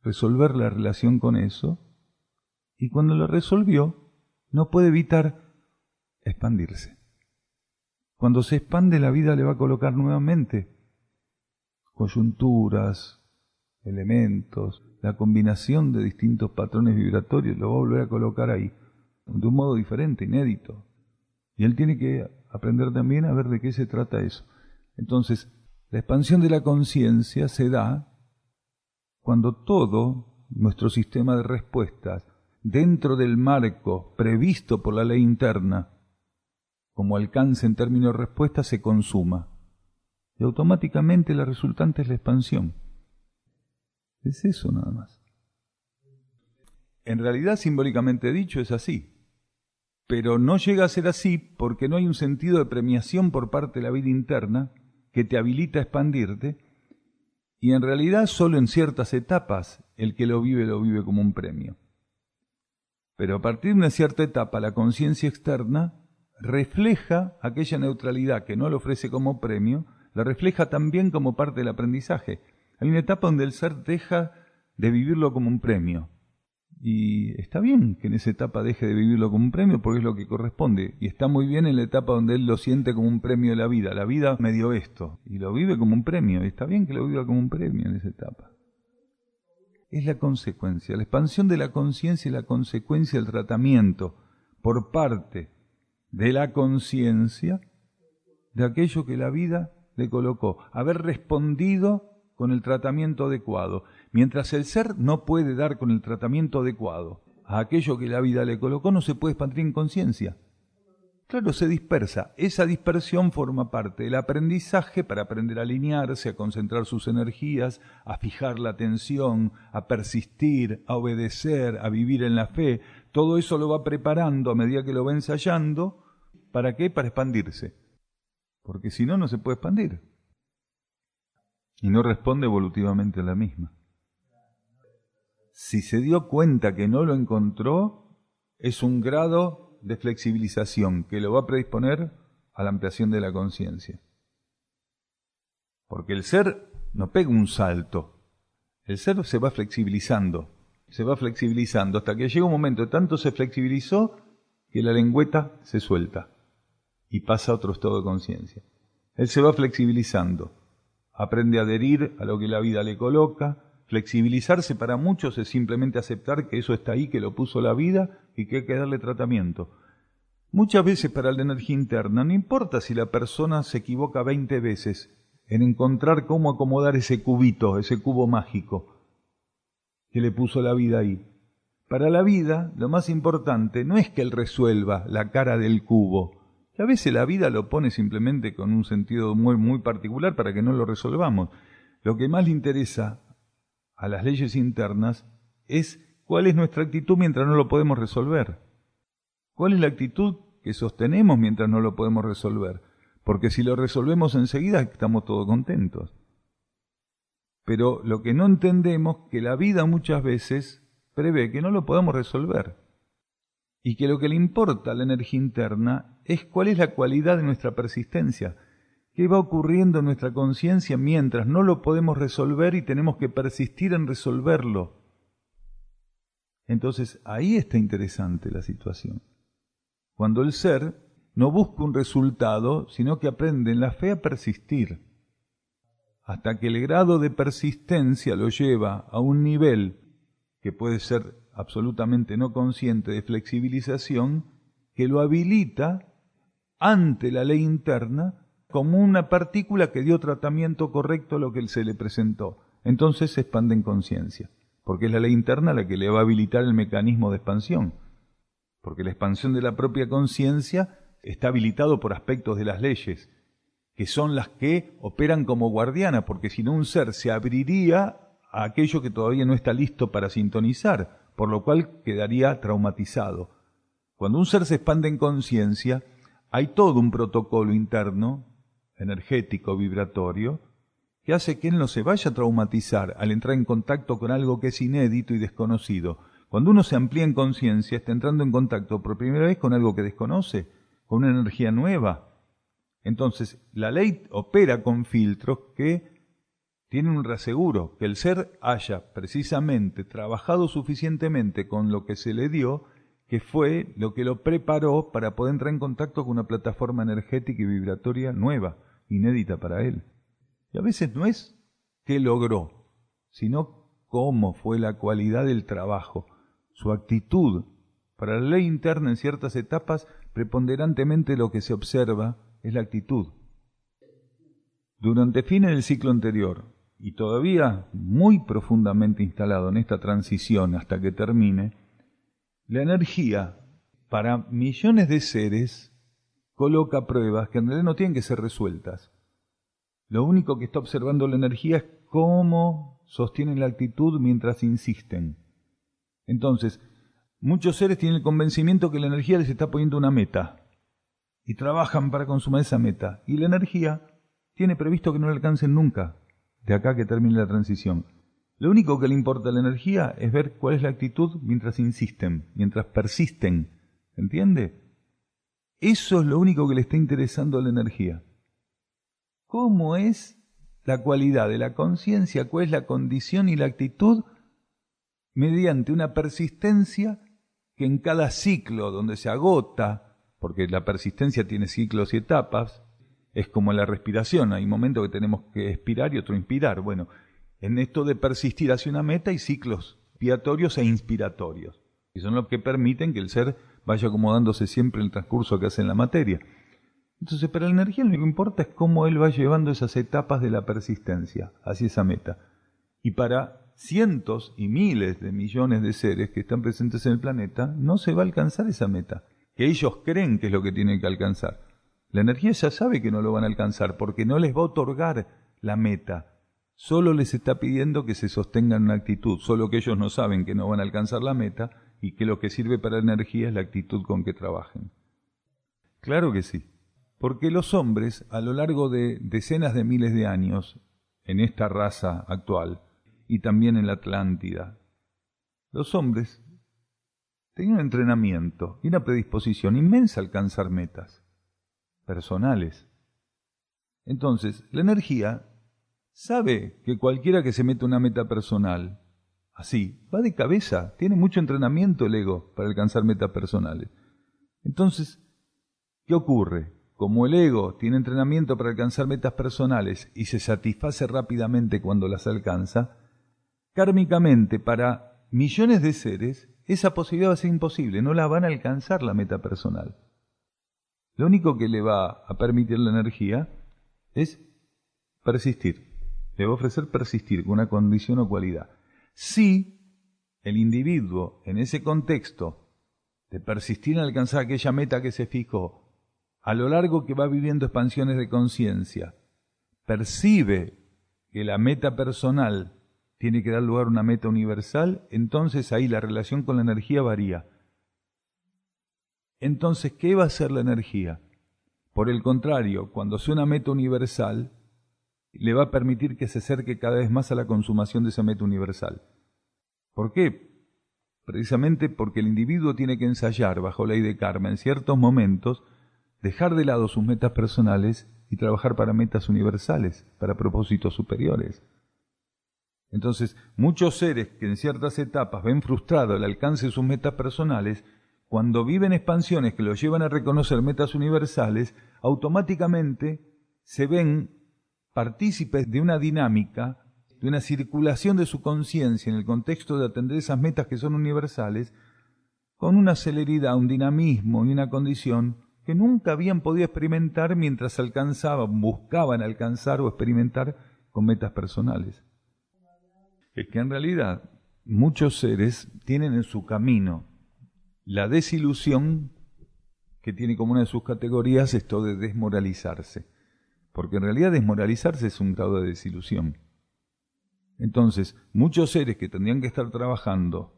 resolver la relación con eso, y cuando lo resolvió, no puede evitar expandirse. Cuando se expande, la vida le va a colocar nuevamente coyunturas, elementos, la combinación de distintos patrones vibratorios, lo va a volver a colocar ahí, de un modo diferente, inédito. Y él tiene que aprender también a ver de qué se trata eso. Entonces, la expansión de la conciencia se da cuando todo nuestro sistema de respuestas, dentro del marco previsto por la ley interna, como alcance en términos de respuesta, se consuma. Y automáticamente la resultante es la expansión. Es eso nada más. En realidad, simbólicamente dicho, es así. Pero no llega a ser así porque no hay un sentido de premiación por parte de la vida interna que te habilita a expandirte, y en realidad solo en ciertas etapas el que lo vive como un premio. Pero a partir de una cierta etapa, la conciencia externa refleja aquella neutralidad que no lo ofrece como premio, la refleja también como parte del aprendizaje. Hay una etapa donde el ser deja de vivirlo como un premio. Y está bien que en esa etapa deje de vivirlo como un premio porque es lo que corresponde. Y está muy bien en la etapa donde él lo siente como un premio de la vida. La vida me dio esto. Y lo vive como un premio. Y está bien que lo viva como un premio en esa etapa. Es la consecuencia. La expansión de la conciencia es la consecuencia del tratamiento por parte de la conciencia de aquello que la vida le colocó. Haber respondido con el tratamiento adecuado. Mientras el ser no puede dar con el tratamiento adecuado a aquello que la vida le colocó, no se puede expandir en conciencia. Claro, se dispersa. Esa dispersión forma parte del aprendizaje para aprender a alinearse, a concentrar sus energías, a fijar la atención, a persistir, a obedecer, a vivir en la fe. Todo eso lo va preparando a medida que lo va ensayando. ¿Para qué? Para expandirse. Porque si no, no se puede expandir. Y no responde evolutivamente a la misma. Si se dio cuenta que no lo encontró, es un grado de flexibilización que lo va a predisponer a la ampliación de la conciencia. Porque el ser no pega un salto, el ser se va flexibilizando hasta que llega un momento, tanto se flexibilizó que la lengüeta se suelta y pasa a otro estado de conciencia. Él se va flexibilizando. Aprende a adherir a lo que la vida le coloca. Flexibilizarse para muchos es simplemente aceptar que eso está ahí, que lo puso la vida y que hay que darle tratamiento. Muchas veces para la energía interna, no importa si la persona se equivoca 20 veces en encontrar cómo acomodar ese cubito, ese cubo mágico que le puso la vida ahí. Para la vida, lo más importante no es que él resuelva la cara del cubo, que a veces la vida lo pone simplemente con un sentido muy particular para que no lo resolvamos. Lo que más le interesa a las leyes internas es cuál es nuestra actitud mientras no lo podemos resolver. ¿Cuál es la actitud que sostenemos mientras no lo podemos resolver? Porque si lo resolvemos enseguida estamos todos contentos. Pero lo que no entendemos es que la vida muchas veces prevé que no lo podemos resolver. Y que lo que le importa a la energía interna es cuál es la cualidad de nuestra persistencia. ¿Qué va ocurriendo en nuestra conciencia mientras no lo podemos resolver y tenemos que persistir en resolverlo? Entonces ahí está interesante la situación. Cuando el ser no busca un resultado, sino que aprende en la fe a persistir, hasta que el grado de persistencia lo lleva a un nivel que puede ser absolutamente no consciente de flexibilización, que lo habilita ante la ley interna como una partícula que dio tratamiento correcto a lo que se le presentó. Entonces se expande en conciencia, porque es la ley interna la que le va a habilitar el mecanismo de expansión, porque la expansión de la propia conciencia está habilitado por aspectos de las leyes, que son las que operan como guardiana, porque si no un ser se abriría a aquello que todavía no está listo para sintonizar, por lo cual quedaría traumatizado. Cuando un ser se expande en conciencia, hay todo un protocolo interno, energético, vibratorio, que hace que él no se vaya a traumatizar al entrar en contacto con algo que es inédito y desconocido. Cuando uno se amplía en conciencia, está entrando en contacto por primera vez con algo que desconoce, con una energía nueva. Entonces, la ley opera con filtros que tienen un reaseguro, que el ser haya precisamente trabajado suficientemente con lo que se le dio, que fue lo que lo preparó para poder entrar en contacto con una plataforma energética y vibratoria nueva, inédita para él. Y a veces no es qué logró, sino cómo fue la cualidad del trabajo, su actitud. Para la ley interna en ciertas etapas, preponderantemente lo que se observa es la actitud. Durante fines del ciclo anterior, y todavía muy profundamente instalado en esta transición hasta que termine, la energía para millones de seres coloca pruebas que en realidad no tienen que ser resueltas. Lo único que está observando la energía es cómo sostienen la actitud mientras insisten. Entonces, muchos seres tienen el convencimiento que la energía les está poniendo una meta y trabajan para consumar esa meta. Y la energía tiene previsto que no la alcancen nunca, de acá que termine la transición. Lo único que le importa a la energía es ver cuál es la actitud mientras insisten, mientras persisten. ¿Entiende? Eso es lo único que le está interesando a la energía. ¿Cómo es la cualidad de la conciencia? ¿Cuál es la condición y la actitud mediante una persistencia que en cada ciclo donde se agota, porque la persistencia tiene ciclos y etapas, es como la respiración, hay momentos que tenemos que expirar y otro inspirar. Bueno, en esto de persistir hacia una meta hay ciclos expiatorios e inspiratorios, y son los que permiten que el ser vaya acomodándose siempre en el transcurso que hace en la materia. Entonces, para la energía lo que importa es cómo él va llevando esas etapas de la persistencia hacia esa meta. Y para cientos y miles de millones de seres que están presentes en el planeta, no se va a alcanzar esa meta, que ellos creen que es lo que tienen que alcanzar. La energía ya sabe que no lo van a alcanzar porque no les va a otorgar la meta. Solo les está pidiendo que se sostengan una actitud, solo que ellos no saben que no van a alcanzar la meta y que lo que sirve para la energía es la actitud con que trabajen. Claro que sí, porque los hombres a lo largo de decenas de miles de años, en esta raza actual y también en la Atlántida, los hombres tenían un entrenamiento y una predisposición inmensa a alcanzar metas personales. Entonces, la energía sabe que cualquiera que se meta una meta personal, así, va de cabeza, tiene mucho entrenamiento el ego para alcanzar metas personales. Entonces, ¿qué ocurre? Como el ego tiene entrenamiento para alcanzar metas personales y se satisface rápidamente cuando las alcanza, kármicamente para millones de seres esa posibilidad va a ser imposible, no la van a alcanzar la meta personal. Lo único que le va a permitir la energía es persistir. Le va a ofrecer persistir con una condición o cualidad. Si el individuo en ese contexto de persistir en alcanzar aquella meta que se fijó, a lo largo que va viviendo expansiones de conciencia, percibe que la meta personal tiene que dar lugar a una meta universal, entonces ahí la relación con la energía varía. Entonces, ¿qué va a hacer la energía? Por el contrario, cuando sea una meta universal, le va a permitir que se acerque cada vez más a la consumación de esa meta universal. ¿Por qué? Precisamente porque el individuo tiene que ensayar, bajo ley de karma, en ciertos momentos, dejar de lado sus metas personales y trabajar para metas universales, para propósitos superiores. Entonces, muchos seres que en ciertas etapas ven frustrado el alcance de sus metas personales, cuando viven expansiones que los llevan a reconocer metas universales, automáticamente se ven partícipes de una dinámica, de una circulación de su conciencia en el contexto de atender esas metas que son universales, con una celeridad, un dinamismo y una condición que nunca habían podido experimentar mientras alcanzaban, buscaban alcanzar o experimentar con metas personales. Es que en realidad muchos seres tienen en su camino la desilusión, que tiene como una de sus categorías esto de desmoralizarse, porque en realidad desmoralizarse es un grado de desilusión. Entonces, muchos seres que tendrían que estar trabajando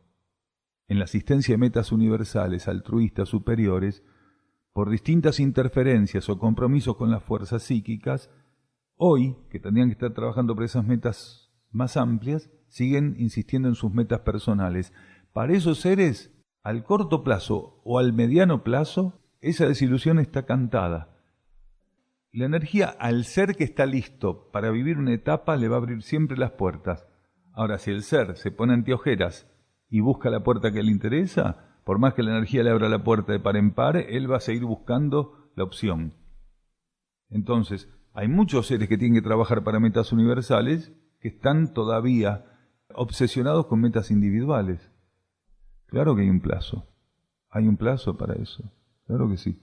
en la asistencia de metas universales, altruistas, superiores, por distintas interferencias o compromisos con las fuerzas psíquicas, hoy, que tendrían que estar trabajando por esas metas más amplias, siguen insistiendo en sus metas personales. Para esos seres, al corto plazo o al mediano plazo, esa desilusión está cantada. La energía, al ser que está listo para vivir una etapa, le va a abrir siempre las puertas. Ahora, si el ser se pone anteojeras y busca la puerta que le interesa, por más que la energía le abra la puerta de par en par, él va a seguir buscando la opción. Entonces, hay muchos seres que tienen que trabajar para metas universales que están todavía obsesionados con metas individuales. Claro que hay un plazo para eso, claro que sí.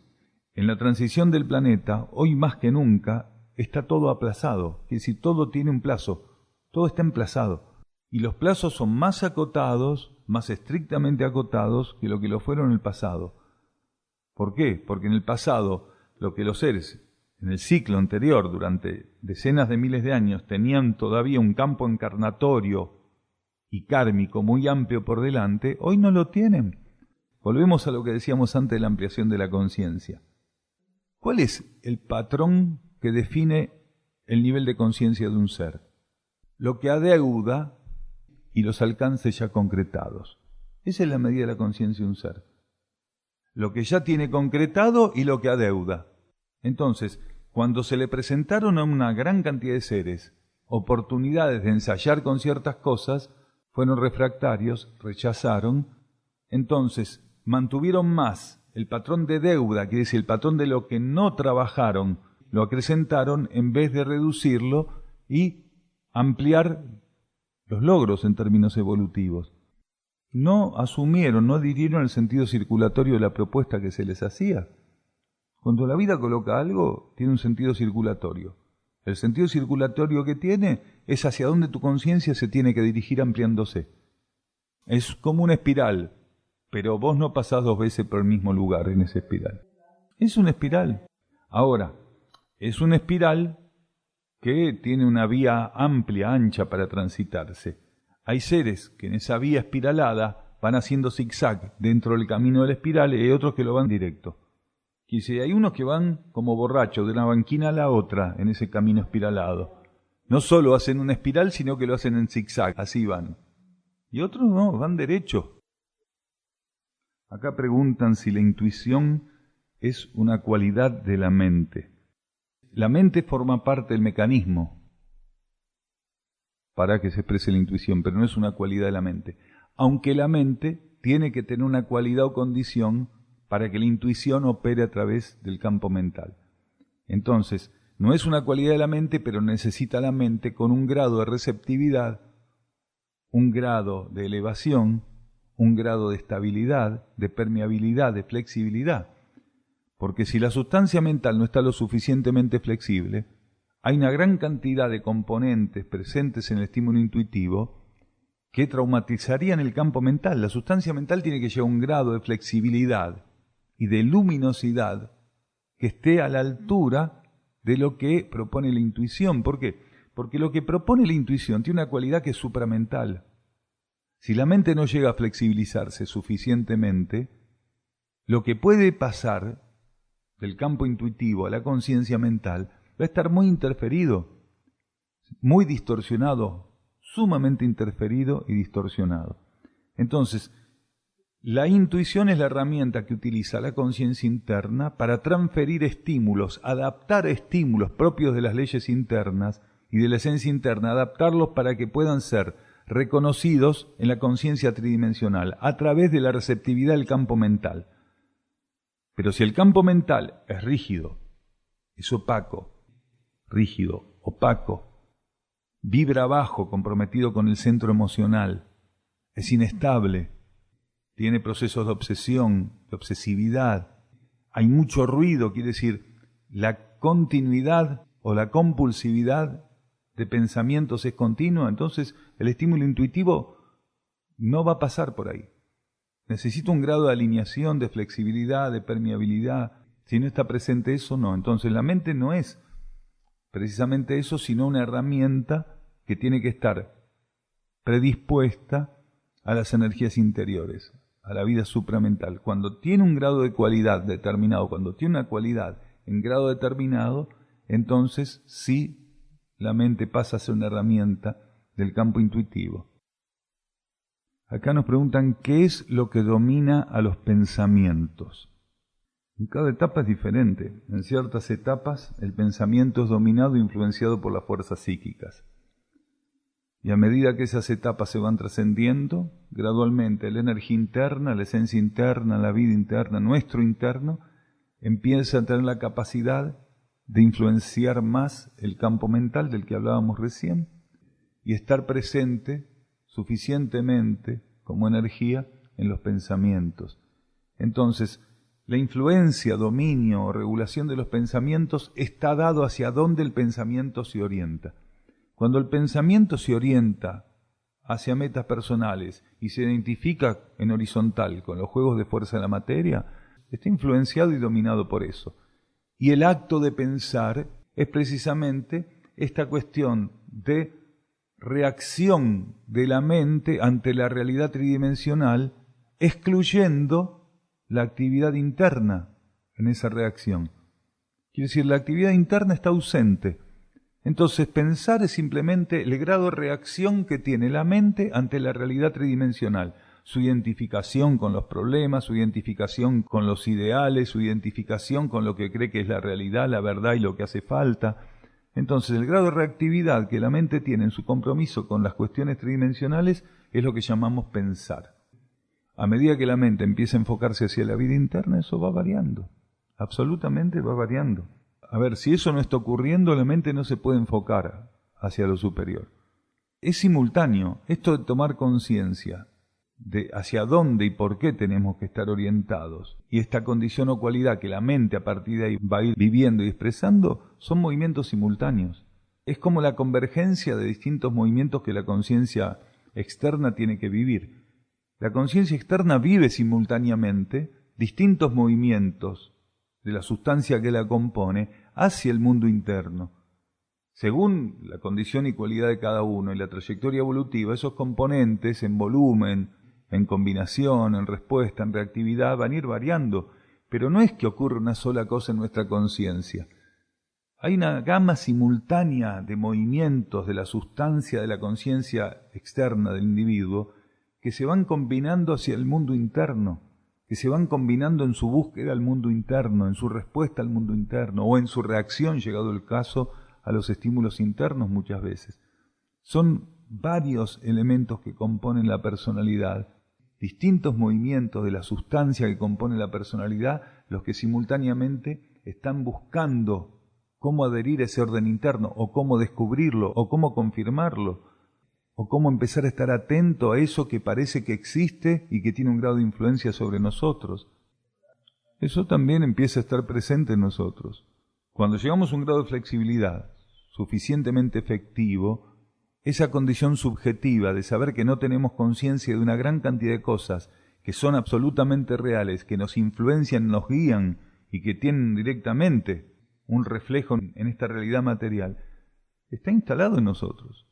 En la transición del planeta, hoy más que nunca, está todo aplazado, es decir, todo tiene un plazo, todo está emplazado. Y los plazos son más acotados, más estrictamente acotados que lo fueron en el pasado. ¿Por qué? Porque en el pasado, lo que los seres, en el ciclo anterior, durante decenas de miles de años, tenían todavía un campo encarnatorio y kármico muy amplio por delante, hoy no lo tienen. Volvemos a lo que decíamos antes de la ampliación de la conciencia. ¿Cuál es el patrón que define el nivel de conciencia de un ser? Lo que adeuda y los alcances ya concretados. Esa es la medida de la conciencia de un ser. Lo que ya tiene concretado y lo que adeuda. Entonces, cuando se le presentaron a una gran cantidad de seres oportunidades de ensayar con ciertas cosas, fueron refractarios, rechazaron, entonces mantuvieron más el patrón de deuda, que es el patrón de lo que no trabajaron, lo acrecentaron en vez de reducirlo y ampliar los logros en términos evolutivos. No asumieron, no adhirieron el sentido circulatorio de la propuesta que se les hacía. Cuando la vida coloca algo, tiene un sentido circulatorio. El sentido circulatorio que tiene es hacia dónde tu conciencia se tiene que dirigir ampliándose. Es como una espiral, pero vos no pasás 2 veces por el mismo lugar en esa espiral. Es una espiral. Ahora, es una espiral que tiene una vía amplia, ancha para transitarse. Hay seres que en esa vía espiralada van haciendo zigzag dentro del camino de la espiral y hay otros que lo van directo. Quise, hay unos que van como borrachos de una banquina a la otra en ese camino espiralado. No solo hacen una espiral, sino que lo hacen en zigzag, así van. Y otros no, van derecho. Acá preguntan si la intuición es una cualidad de la mente. La mente forma parte del mecanismo para que se exprese la intuición, pero no es una cualidad de la mente. Aunque la mente tiene que tener una cualidad o condición para que la intuición opere a través del campo mental. Entonces, no es una cualidad de la mente, pero necesita la mente con un grado de receptividad, un grado de elevación, un grado de estabilidad, de permeabilidad, de flexibilidad. Porque si la sustancia mental no está lo suficientemente flexible, hay una gran cantidad de componentes presentes en el estímulo intuitivo que traumatizarían el campo mental. La sustancia mental tiene que llegar a un grado de flexibilidad y de luminosidad que esté a la altura de lo que propone la intuición. ¿Por qué? Porque lo que propone la intuición tiene una cualidad que es supramental. Si la mente no llega a flexibilizarse suficientemente, lo que puede pasar del campo intuitivo a la conciencia mental va a estar muy interferido, muy distorsionado, sumamente interferido y distorsionado. Entonces, la intuición es la herramienta que utiliza la conciencia interna para transferir estímulos, adaptar estímulos propios de las leyes internas y de la esencia interna, adaptarlos para que puedan ser reconocidos en la conciencia tridimensional a través de la receptividad del campo mental. Pero si el campo mental es rígido, es opaco, vibra bajo, comprometido con el centro emocional, es inestable, tiene procesos de obsesión, de obsesividad, hay mucho ruido, quiere decir, la continuidad o la compulsividad de pensamientos es continua, entonces el estímulo intuitivo no va a pasar por ahí. Necesita un grado de alineación, de flexibilidad, de permeabilidad. Si no está presente eso, no. Entonces la mente no es precisamente eso, sino una herramienta que tiene que estar predispuesta a las energías interiores, a la vida supramental. Cuando tiene un grado de cualidad determinado, cuando tiene una cualidad en grado determinado, entonces sí la mente pasa a ser una herramienta del campo intuitivo. Acá nos preguntan qué es lo que domina a los pensamientos. En cada etapa es diferente. En ciertas etapas el pensamiento es dominado e influenciado por las fuerzas psíquicas. Y a medida que esas etapas se van trascendiendo, gradualmente la energía interna, la esencia interna, la vida interna, nuestro interno, empieza a tener la capacidad de influenciar más el campo mental del que hablábamos recién y estar presente suficientemente como energía en los pensamientos. Entonces, la influencia, dominio o regulación de los pensamientos está dado hacia dónde el pensamiento se orienta. Cuando el pensamiento se orienta hacia metas personales y se identifica en horizontal con los juegos de fuerza de la materia, está influenciado y dominado por eso. Y el acto de pensar es precisamente esta cuestión de reacción de la mente ante la realidad tridimensional, excluyendo la actividad interna en esa reacción. Quiere decir, la actividad interna está ausente. Entonces, pensar es simplemente el grado de reacción que tiene la mente ante la realidad tridimensional, su identificación con los problemas, su identificación con los ideales, su identificación con lo que cree que es la realidad, la verdad y lo que hace falta. Entonces, el grado de reactividad que la mente tiene en su compromiso con las cuestiones tridimensionales es lo que llamamos pensar. A medida que la mente empieza a enfocarse hacia la vida interna, eso va variando, absolutamente va variando. A ver, si eso no está ocurriendo, la mente no se puede enfocar hacia lo superior. Es simultáneo, esto de tomar conciencia de hacia dónde y por qué tenemos que estar orientados, y esta condición o cualidad que la mente a partir de ahí va a ir viviendo y expresando, son movimientos simultáneos. Es como la convergencia de distintos movimientos que la conciencia externa tiene que vivir. La conciencia externa vive simultáneamente distintos movimientos de la sustancia que la compone hacia el mundo interno. Según la condición y cualidad de cada uno y la trayectoria evolutiva, esos componentes en volumen, en combinación, en respuesta, en reactividad, van a ir variando, pero no es que ocurra una sola cosa en nuestra conciencia. Hay una gama simultánea de movimientos de la sustancia de la conciencia externa del individuo que se van combinando hacia el mundo interno, que se van combinando en su búsqueda al mundo interno, en su respuesta al mundo interno, o en su reacción, llegado el caso, a los estímulos internos muchas veces. Son varios elementos que componen la personalidad, distintos movimientos de la sustancia que compone la personalidad, los que simultáneamente están buscando cómo adherir a ese orden interno, o cómo descubrirlo, o cómo confirmarlo, o cómo empezar a estar atento a eso que parece que existe y que tiene un grado de influencia sobre nosotros. Eso también empieza a estar presente en nosotros. Cuando llegamos a un grado de flexibilidad suficientemente efectivo, esa condición subjetiva de saber que no tenemos conciencia de una gran cantidad de cosas que son absolutamente reales, que nos influencian, nos guían y que tienen directamente un reflejo en esta realidad material, está instalado en nosotros.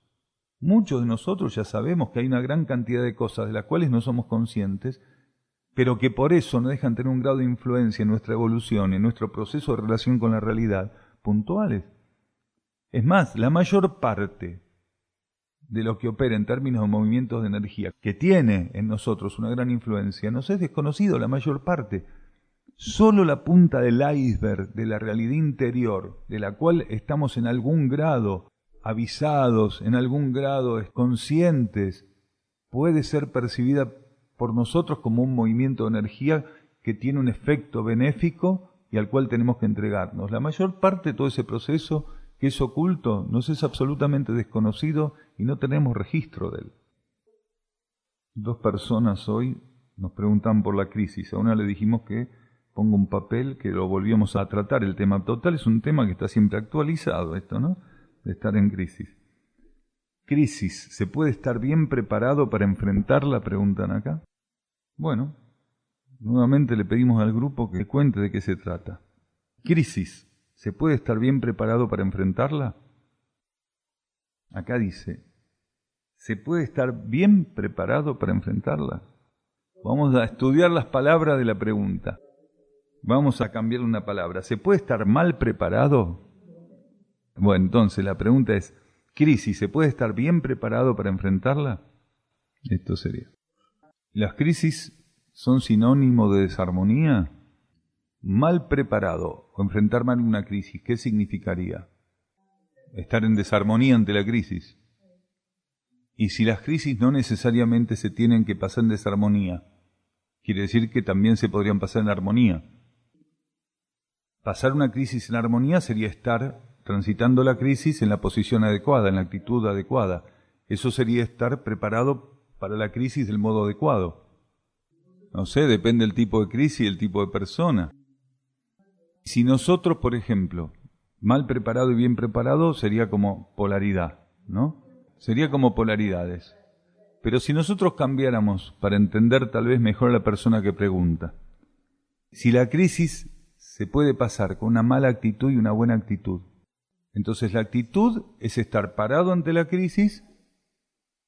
Muchos de nosotros ya sabemos que hay una gran cantidad de cosas de las cuales no somos conscientes, pero que por eso no dejan tener un grado de influencia en nuestra evolución, en nuestro proceso de relación con la realidad, puntuales. Es más, la mayor parte de lo que opera en términos de movimientos de energía, que tiene en nosotros una gran influencia, nos es desconocido la mayor parte. Solo la punta del iceberg de la realidad interior, de la cual estamos en algún grado avisados, en algún grado conscientes, puede ser percibida por nosotros como un movimiento de energía que tiene un efecto benéfico y al cual tenemos que entregarnos. La mayor parte de todo ese proceso que es oculto nos es absolutamente desconocido y no tenemos registro de él. 2 personas hoy nos preguntan por la crisis. A una le dijimos que ponga un papel, que lo volvíamos a tratar. El tema total es un tema que está siempre actualizado, esto, ¿no? De estar en crisis. Crisis, ¿se puede estar bien preparado para enfrentarla? Preguntan acá. Bueno, nuevamente le pedimos al grupo que cuente de qué se trata. Crisis, ¿se puede estar bien preparado para enfrentarla? Acá dice, ¿se puede estar bien preparado para enfrentarla? Vamos a estudiar las palabras de la pregunta. Vamos a cambiar una palabra. ¿Se puede estar mal preparado? Bueno, entonces la pregunta es, crisis, ¿se puede estar bien preparado para enfrentarla? Esto sería. ¿Las crisis son sinónimo de desarmonía? Mal preparado o enfrentar mal una crisis, ¿qué significaría? Estar en desarmonía ante la crisis. Y si las crisis no necesariamente se tienen que pasar en desarmonía, quiere decir que también se podrían pasar en armonía. Pasar una crisis en armonía sería estar transitando la crisis en la posición adecuada, en la actitud adecuada. Eso sería estar preparado para la crisis del modo adecuado. No sé, depende del tipo de crisis y el tipo de persona. Si nosotros, por ejemplo, mal preparado y bien preparado sería como polaridad, ¿no? Sería como polaridades. Pero si nosotros cambiáramos para entender tal vez mejor a la persona que pregunta, si la crisis se puede pasar con una mala actitud y una buena actitud, entonces la actitud es estar parado ante la crisis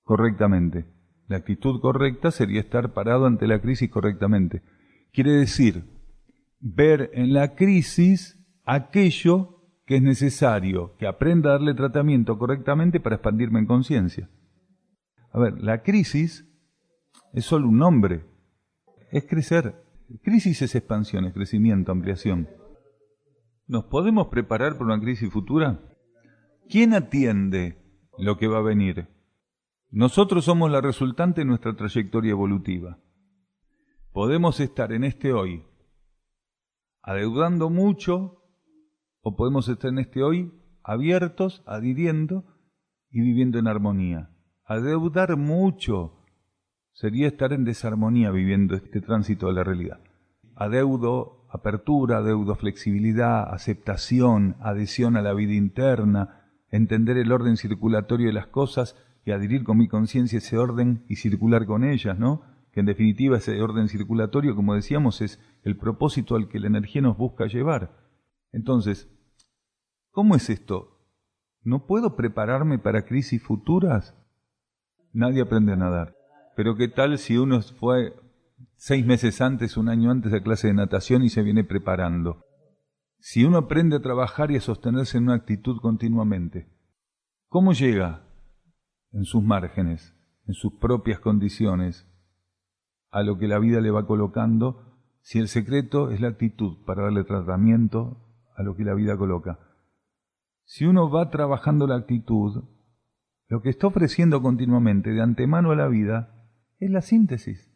correctamente. La actitud correcta sería estar parado ante la crisis correctamente. Quiere decir, ver en la crisis aquello que es necesario que aprenda a darle tratamiento correctamente para expandirme en conciencia. A ver, la crisis es solo un nombre, es crecer. Crisis es expansión, es crecimiento, ampliación. ¿Nos podemos preparar para una crisis futura? ¿Quién atiende lo que va a venir? Nosotros somos la resultante de nuestra trayectoria evolutiva. Podemos estar en este hoy adeudando mucho, o podemos estar en este hoy abiertos, adhiriendo y viviendo en armonía. Adeudar mucho sería estar en desarmonía viviendo este tránsito de la realidad. Adeudo apertura, adeudo flexibilidad, aceptación, adhesión a la vida interna, entender el orden circulatorio de las cosas y adherir con mi conciencia ese orden y circular con ellas, ¿no? Que en definitiva ese orden circulatorio, como decíamos, es el propósito al que la energía nos busca llevar. Entonces, ¿cómo es esto? ¿No puedo prepararme para crisis futuras? Nadie aprende a nadar. Pero ¿qué tal si uno fue 6 meses antes, un año antes a clase de natación y se viene preparando? Si uno aprende a trabajar y a sostenerse en una actitud continuamente, ¿cómo llega en sus márgenes, en sus propias condiciones, a lo que la vida le va colocando, si el secreto es la actitud para darle tratamiento a lo que la vida coloca? Si uno va trabajando la actitud, lo que está ofreciendo continuamente de antemano a la vida es la síntesis.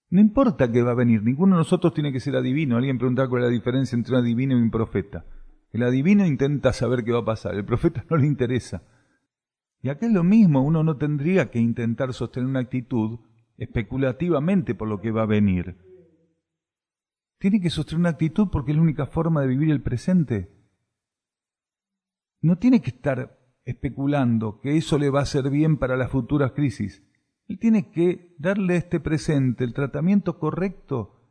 No importa qué va a venir, ninguno de nosotros tiene que ser adivino. Alguien preguntaba cuál es la diferencia entre un adivino y un profeta. El adivino intenta saber qué va a pasar, el profeta no le interesa. Y acá es lo mismo, uno no tendría que intentar sostener una actitud especulativamente por lo que va a venir. Tiene que sostener una actitud porque es la única forma de vivir el presente. No tiene que estar especulando que eso le va a hacer bien para las futuras crisis. Él tiene que darle a este presente el tratamiento correcto,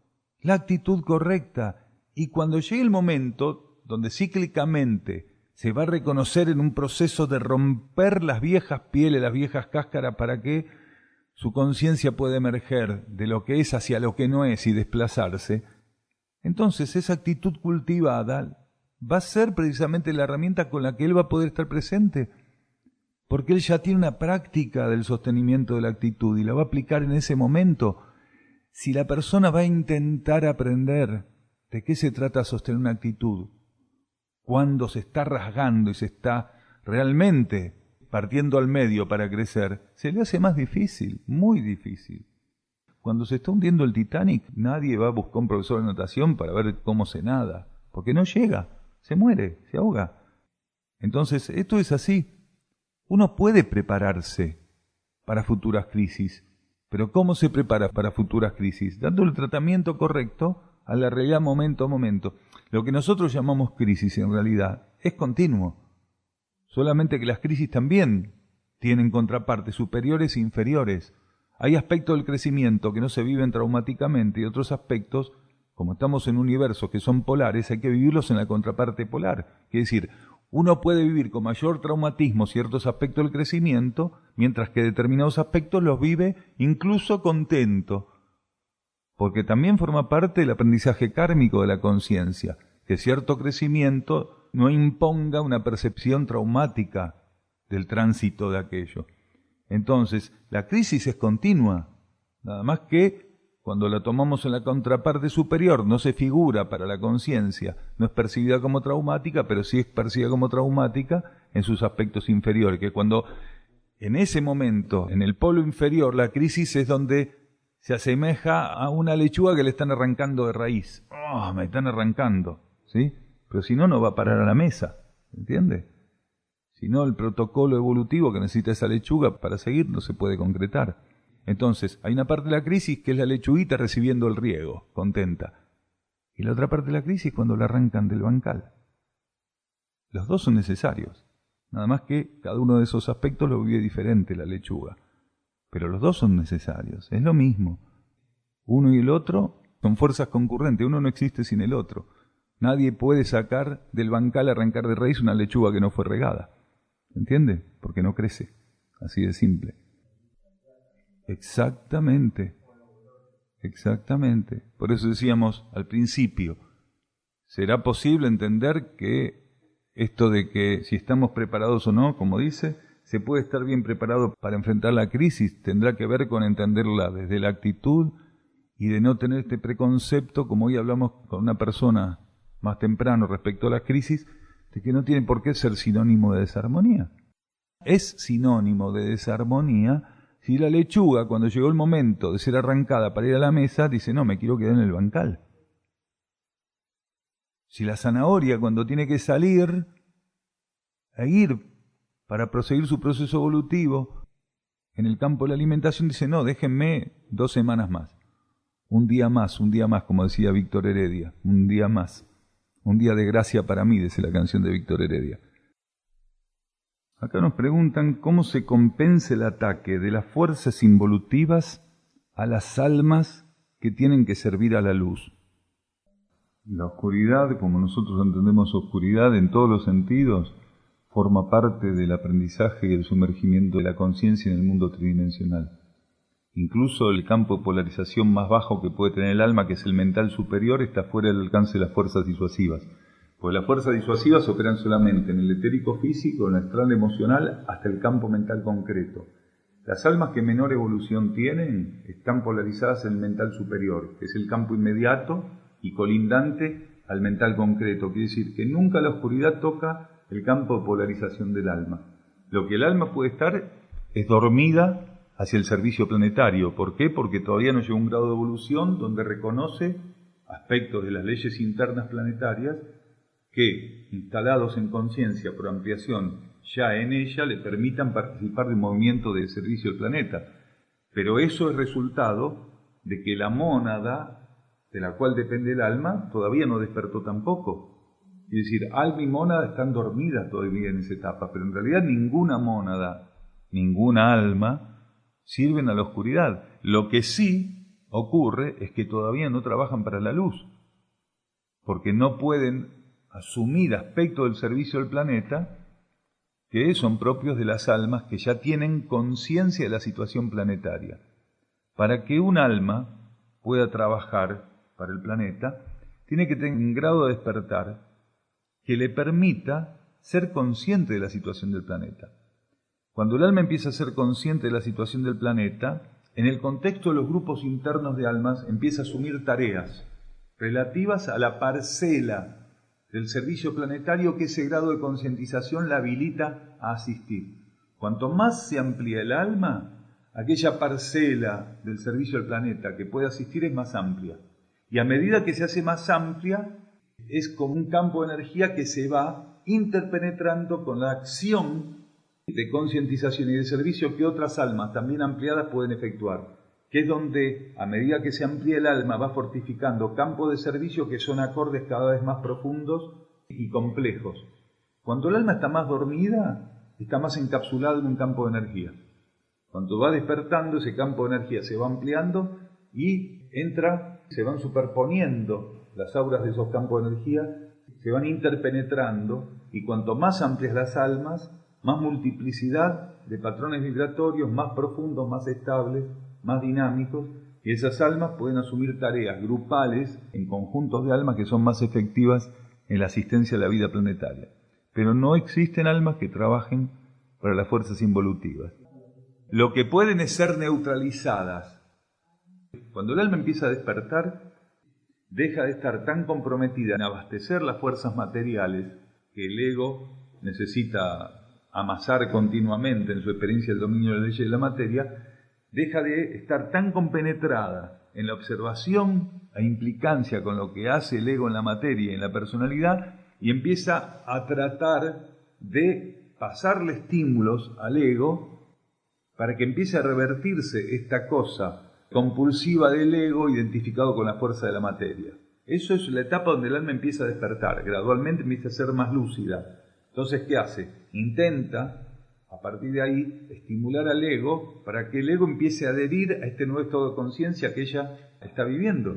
la actitud correcta. Y cuando llegue el momento donde cíclicamente se va a reconocer en un proceso de romper las viejas pieles, las viejas cáscaras, para que su conciencia pueda emerger de lo que es hacia lo que no es y desplazarse, entonces esa actitud cultivada va a ser precisamente la herramienta con la que él va a poder estar presente, porque él ya tiene una práctica del sostenimiento de la actitud y la va a aplicar en ese momento. Si la persona va a intentar aprender de qué se trata sostener una actitud, cuando se está rasgando y se está realmente partiendo al medio para crecer, se le hace más difícil, muy difícil. Cuando se está hundiendo el Titanic, nadie va a buscar un profesor de natación para ver cómo se nada, porque no llega, se muere, se ahoga. Entonces, esto es así. Uno puede prepararse para futuras crisis, pero ¿cómo se prepara para futuras crisis? Dando el tratamiento correcto a la realidad momento a momento. Lo que nosotros llamamos crisis en realidad es continuo, solamente que las crisis también tienen contrapartes superiores e inferiores. Hay aspectos del crecimiento que no se viven traumáticamente y otros aspectos, como estamos en universos que son polares, hay que vivirlos en la contraparte polar. Es decir, uno puede vivir con mayor traumatismo ciertos aspectos del crecimiento, mientras que determinados aspectos los vive incluso contento, porque también forma parte del aprendizaje kármico de la conciencia, que cierto crecimiento no imponga una percepción traumática del tránsito de aquello. Entonces, la crisis es continua, nada más que cuando la tomamos en la contraparte superior, no se figura para la conciencia, no es percibida como traumática, pero sí es percibida como traumática en sus aspectos inferiores, que cuando en ese momento, en el polo inferior, la crisis es donde se asemeja a una lechuga que le están arrancando de raíz. ¡Oh, me están arrancando! ¿Sí? Pero si no, no va a parar a la mesa, ¿entiende? Si no, el protocolo evolutivo que necesita esa lechuga para seguir no se puede concretar. Entonces, hay una parte de la crisis que es la lechuguita recibiendo el riego, contenta. Y la otra parte de la crisis es cuando la arrancan del bancal. Los dos son necesarios. Nada más que cada uno de esos aspectos lo vive diferente la lechuga. Pero los dos son necesarios, es lo mismo. Uno y el otro son fuerzas concurrentes, uno no existe sin el otro. Nadie puede sacar del bancal, arrancar de raíz una lechuga que no fue regada. ¿Entiende? Porque no crece. Así de simple. Exactamente. Exactamente. Por eso decíamos al principio, ¿será posible entender que esto de que si estamos preparados o no, como dice, se puede estar bien preparado para enfrentar la crisis? Tendrá que ver con entenderla desde la actitud y de no tener este preconcepto, como hoy hablamos con una persona más temprano respecto a la crisis, de que no tiene por qué ser sinónimo de desarmonía. Es sinónimo de desarmonía si la lechuga, cuando llegó el momento de ser arrancada para ir a la mesa, dice, no, me quiero quedar en el bancal. Si la zanahoria, cuando tiene que salir a ir para proseguir su proceso evolutivo en el campo de la alimentación, dice, no, déjenme 2 semanas más. Un día más, como decía Víctor Heredia, un día más. Un día de gracia para mí, dice la canción de Víctor Heredia. Acá nos preguntan cómo se compensa el ataque de las fuerzas involutivas a las almas que tienen que servir a la luz. La oscuridad, como nosotros entendemos oscuridad en todos los sentidos, forma parte del aprendizaje y el sumergimiento de la conciencia en el mundo tridimensional. Incluso el campo de polarización más bajo que puede tener el alma, que es el mental superior, está fuera del alcance de las fuerzas disuasivas. Porque las fuerzas disuasivas operan solamente en el etérico físico, en el astral emocional, hasta el campo mental concreto. Las almas que menor evolución tienen están polarizadas en el mental superior, que es el campo inmediato y colindante al mental concreto. Quiere decir que nunca la oscuridad toca el campo de polarización del alma. Lo que el alma puede estar es dormida hacia el servicio planetario. ¿Por qué? Porque todavía no llegó a un grado de evolución donde reconoce aspectos de las leyes internas planetarias que, instalados en conciencia por ampliación ya en ella, le permitan participar de un movimiento de servicio al planeta. Pero eso es resultado de que la mónada, de la cual depende el alma, todavía no despertó tampoco. Es decir, alma y mónada están dormidas todavía en esa etapa, pero en realidad ninguna mónada, ninguna alma sirven a la oscuridad. Lo que sí ocurre es que todavía no trabajan para la luz, porque no pueden asumir aspectos del servicio al planeta que son propios de las almas que ya tienen conciencia de la situación planetaria. Para que un alma pueda trabajar para el planeta, tiene que tener un grado de despertar que le permita ser consciente de la situación del planeta. Cuando el alma empieza a ser consciente de la situación del planeta, en el contexto de los grupos internos de almas empieza a asumir tareas relativas a la parcela del servicio planetario que ese grado de concientización la habilita a asistir. Cuanto más se amplía el alma, aquella parcela del servicio al planeta que puede asistir es más amplia. Y a medida que se hace más amplia, es como un campo de energía que se va interpenetrando con la acción de concientización y de servicio que otras almas también ampliadas pueden efectuar, que es donde, a medida que se amplía el alma, va fortificando campos de servicio que son acordes cada vez más profundos y complejos. Cuando el alma está más dormida, está más encapsulada en un campo de energía. Cuando va despertando, ese campo de energía se va ampliando y se van superponiendo las auras de esos campos de energía, se van interpenetrando, y cuanto más amplias las almas, más multiplicidad de patrones vibratorios, más profundos, más estables, más dinámicos, Y esas almas pueden asumir tareas grupales en conjuntos de almas que son más efectivas en la asistencia a la vida planetaria. Pero no existen almas que trabajen para las fuerzas involutivas. Lo que pueden es ser neutralizadas. Cuando el alma empieza a despertar, deja de estar tan comprometida en abastecer las fuerzas materiales que el ego necesita amasar continuamente en su experiencia del dominio de la ley de la materia, deja de estar tan compenetrada en la observación e implicancia con lo que hace el ego en la materia y en la personalidad, y empieza a tratar de pasarle estímulos al ego para que empiece a revertirse esta cosa compulsiva del ego identificado con la fuerza de la materia. Eso es la etapa donde el alma empieza a despertar, gradualmente empieza a ser más lúcida. Entonces, ¿qué hace? Intenta, a partir de ahí, estimular al ego para que el ego empiece a adherir a este nuevo estado de conciencia que ella está viviendo.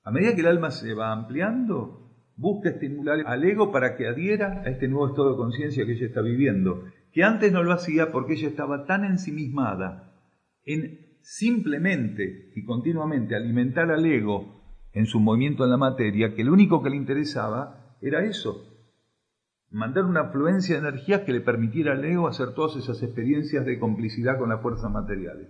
A medida que el alma se va ampliando, busca estimular al ego para que adhiera a este nuevo estado de conciencia que ella está viviendo, que antes no lo hacía porque ella estaba tan ensimismada en simplemente y continuamente alimentar al ego en su movimiento en la materia, que lo único que le interesaba era eso, mandar una afluencia de energía que le permitiera al ego hacer todas esas experiencias de complicidad con las fuerzas materiales.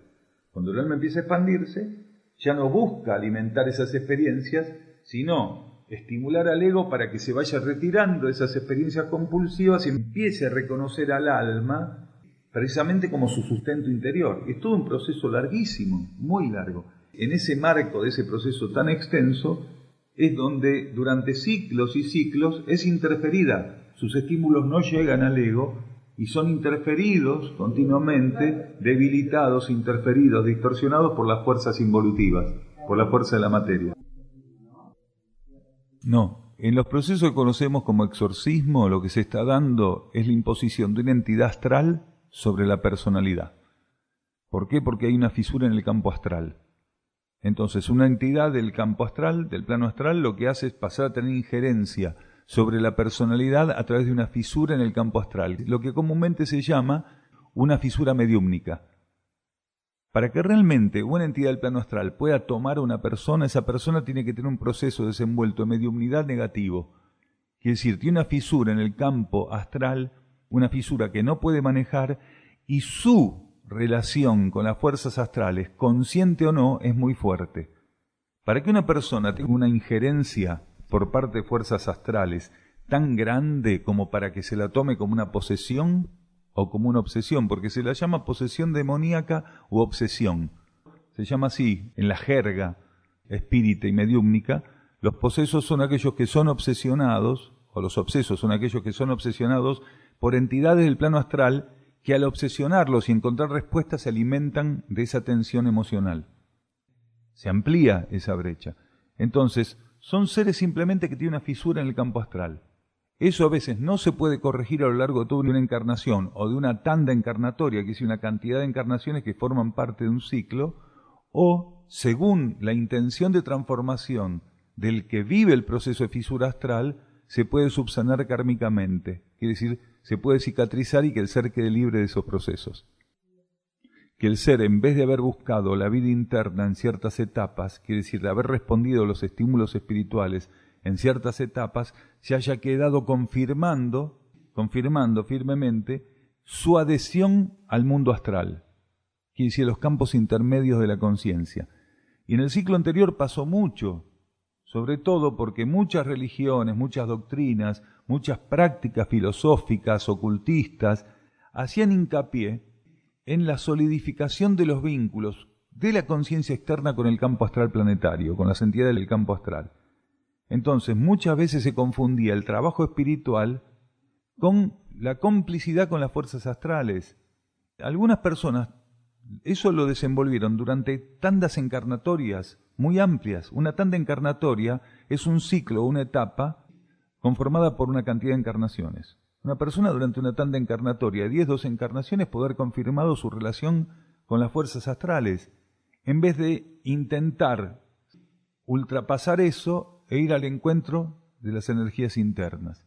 Cuando el alma empieza a expandirse, ya no busca alimentar esas experiencias, sino estimular al ego para que se vaya retirando de esas experiencias compulsivas y empiece a reconocer al alma precisamente como su sustento interior. Es todo un proceso larguísimo, muy largo. En ese marco de ese proceso tan extenso es donde durante ciclos y ciclos es interferida. Sus estímulos no llegan al ego y son interferidos continuamente, debilitados, interferidos, distorsionados por las fuerzas involutivas, por la fuerza de la materia. No, en los procesos que conocemos como exorcismo, lo que se está dando es la imposición de una entidad astral sobre la personalidad. ¿Por qué? Porque hay una fisura en el campo astral. Entonces, una entidad del campo astral, del plano astral, lo que hace es pasar a tener injerencia sobre la personalidad a través de una fisura en el campo astral, lo que comúnmente se llama una fisura mediúmnica. Para que realmente una entidad del plano astral pueda tomar a una persona, esa persona tiene que tener un proceso desenvuelto de mediumnidad negativo. Quiere decir, tiene una fisura en el campo astral, una fisura que no puede manejar, y su relación con las fuerzas astrales, consciente o no, es muy fuerte. Para que una persona tenga una injerencia por parte de fuerzas astrales tan grande como para que se la tome como una posesión o como una obsesión, porque se la llama posesión demoníaca u obsesión. Se llama así en la jerga espírita y mediúmnica. Los posesos son aquellos que son obsesionados, o los obsesos son aquellos que son obsesionados por entidades del plano astral que al obsesionarlos y encontrar respuestas se alimentan de esa tensión emocional. Se amplía esa brecha. Entonces, son seres simplemente que tienen una fisura en el campo astral. Eso a veces no se puede corregir a lo largo de toda una encarnación o de una tanda encarnatoria, que es una cantidad de encarnaciones que forman parte de un ciclo, o según la intención de transformación del que vive el proceso de fisura astral, se puede subsanar kármicamente. Quiere decir, se puede cicatrizar y que el ser quede libre de esos procesos. Que el ser, en vez de haber buscado la vida interna en ciertas etapas, quiere decir, de haber respondido a los estímulos espirituales en ciertas etapas, se haya quedado confirmando firmemente su adhesión al mundo astral, quiere decir, los campos intermedios de la conciencia. Y en el ciclo anterior pasó mucho, sobre todo porque muchas religiones, muchas doctrinas, muchas prácticas filosóficas, ocultistas, hacían hincapié en la solidificación de los vínculos de la conciencia externa con el campo astral planetario, con las entidades del campo astral. Entonces, muchas veces se confundía el trabajo espiritual con la complicidad con las fuerzas astrales. Algunas personas eso lo desenvolvieron durante tandas encarnatorias muy amplias. Una tanda encarnatoria es un ciclo, una etapa conformada por una cantidad de encarnaciones. Una persona durante una tanda encarnatoria de 10, 12 encarnaciones puede haber confirmado su relación con las fuerzas astrales, en vez de intentar ultrapasar eso e ir al encuentro de las energías internas.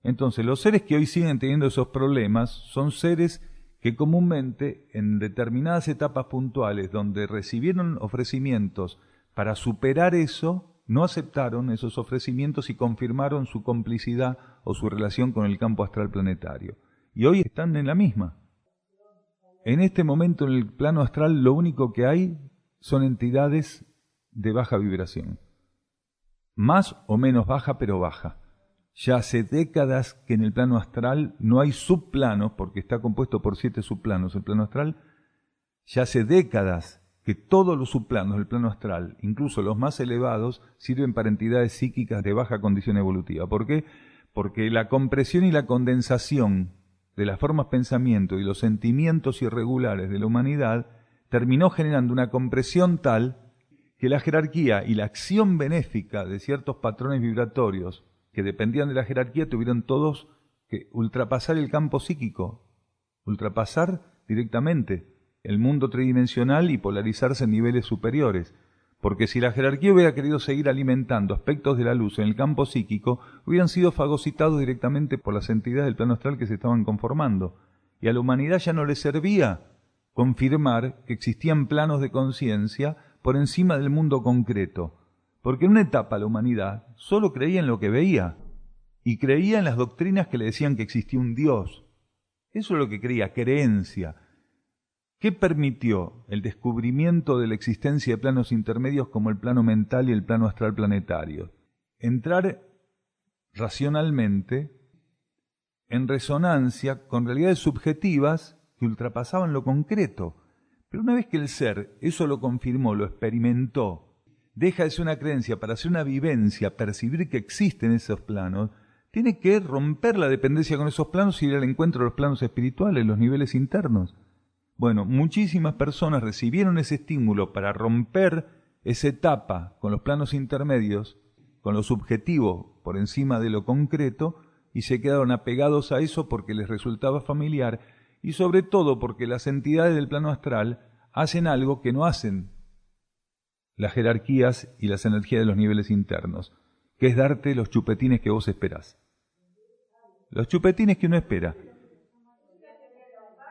Entonces, los seres que hoy siguen teniendo esos problemas son seres que comúnmente en determinadas etapas puntuales donde recibieron ofrecimientos para superar eso, no aceptaron esos ofrecimientos y confirmaron su complicidad o su relación con el campo astral planetario. Y hoy están en la misma. En este momento en el plano astral lo único que hay son entidades de baja vibración. Más o menos baja, pero baja. Ya hace décadas que en el plano astral no hay subplanos, porque está compuesto por 7 subplanos el plano astral. Ya hace décadas que todos los subplanos del plano astral, incluso los más elevados, sirven para entidades psíquicas de baja condición evolutiva. ¿Por qué? Porque la compresión y la condensación de las formas pensamiento y los sentimientos irregulares de la humanidad terminó generando una compresión tal que la jerarquía y la acción benéfica de ciertos patrones vibratorios que dependían de la jerarquía tuvieron todos que ultrapasar el campo psíquico, ultrapasar directamente el mundo tridimensional y polarizarse en niveles superiores. Porque si la jerarquía hubiera querido seguir alimentando aspectos de la luz en el campo psíquico, hubieran sido fagocitados directamente por las entidades del plano astral que se estaban conformando. Y a la humanidad ya no le servía confirmar que existían planos de conciencia por encima del mundo concreto. Porque en una etapa la humanidad solo creía en lo que veía, y creía en las doctrinas que le decían que existía un Dios. Eso es lo que creía, creencia. ¿Qué permitió el descubrimiento de la existencia de planos intermedios como el plano mental y el plano astral planetario? Entrar racionalmente en resonancia con realidades subjetivas que ultrapasaban lo concreto. Pero una vez que el ser eso lo confirmó, lo experimentó, deja de ser una creencia para ser una vivencia, percibir que existen esos planos, tiene que romper la dependencia con esos planos y ir al encuentro de los planos espirituales, los niveles internos. Bueno, muchísimas personas recibieron ese estímulo para romper esa etapa con los planos intermedios, con lo subjetivo por encima de lo concreto, y se quedaron apegados a eso porque les resultaba familiar y sobre todo porque las entidades del plano astral hacen algo que no hacen las jerarquías y las energías de los niveles internos, que es darte los chupetines que vos esperás. Los chupetines que uno espera.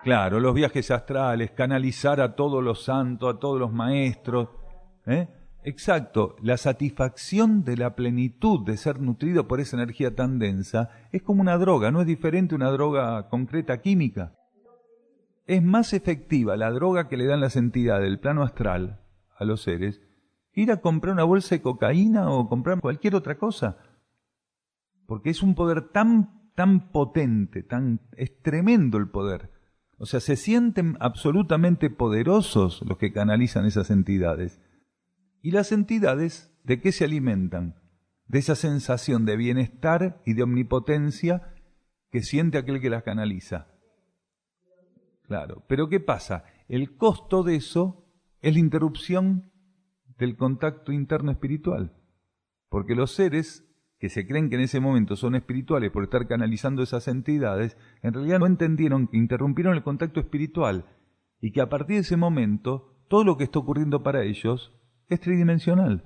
Claro, los viajes astrales, canalizar a todos los santos, a todos los maestros. Exacto, la satisfacción de la plenitud de ser nutrido por esa energía tan densa es como una droga, no es diferente a una droga concreta química. Es más efectiva la droga que le dan las entidades del plano astral a los seres que ir a comprar una bolsa de cocaína o comprar cualquier otra cosa. Porque es un poder tan potente, es tremendo el poder. O sea, se sienten absolutamente poderosos los que canalizan esas entidades. ¿Y las entidades de qué se alimentan? De esa sensación de bienestar y de omnipotencia que siente aquel que las canaliza. Claro, pero ¿qué pasa? El costo de eso es la interrupción del contacto interno espiritual. Porque los seres que se creen que en ese momento son espirituales por estar canalizando esas entidades, en realidad no entendieron que interrumpieron el contacto espiritual y que a partir de ese momento todo lo que está ocurriendo para ellos es tridimensional.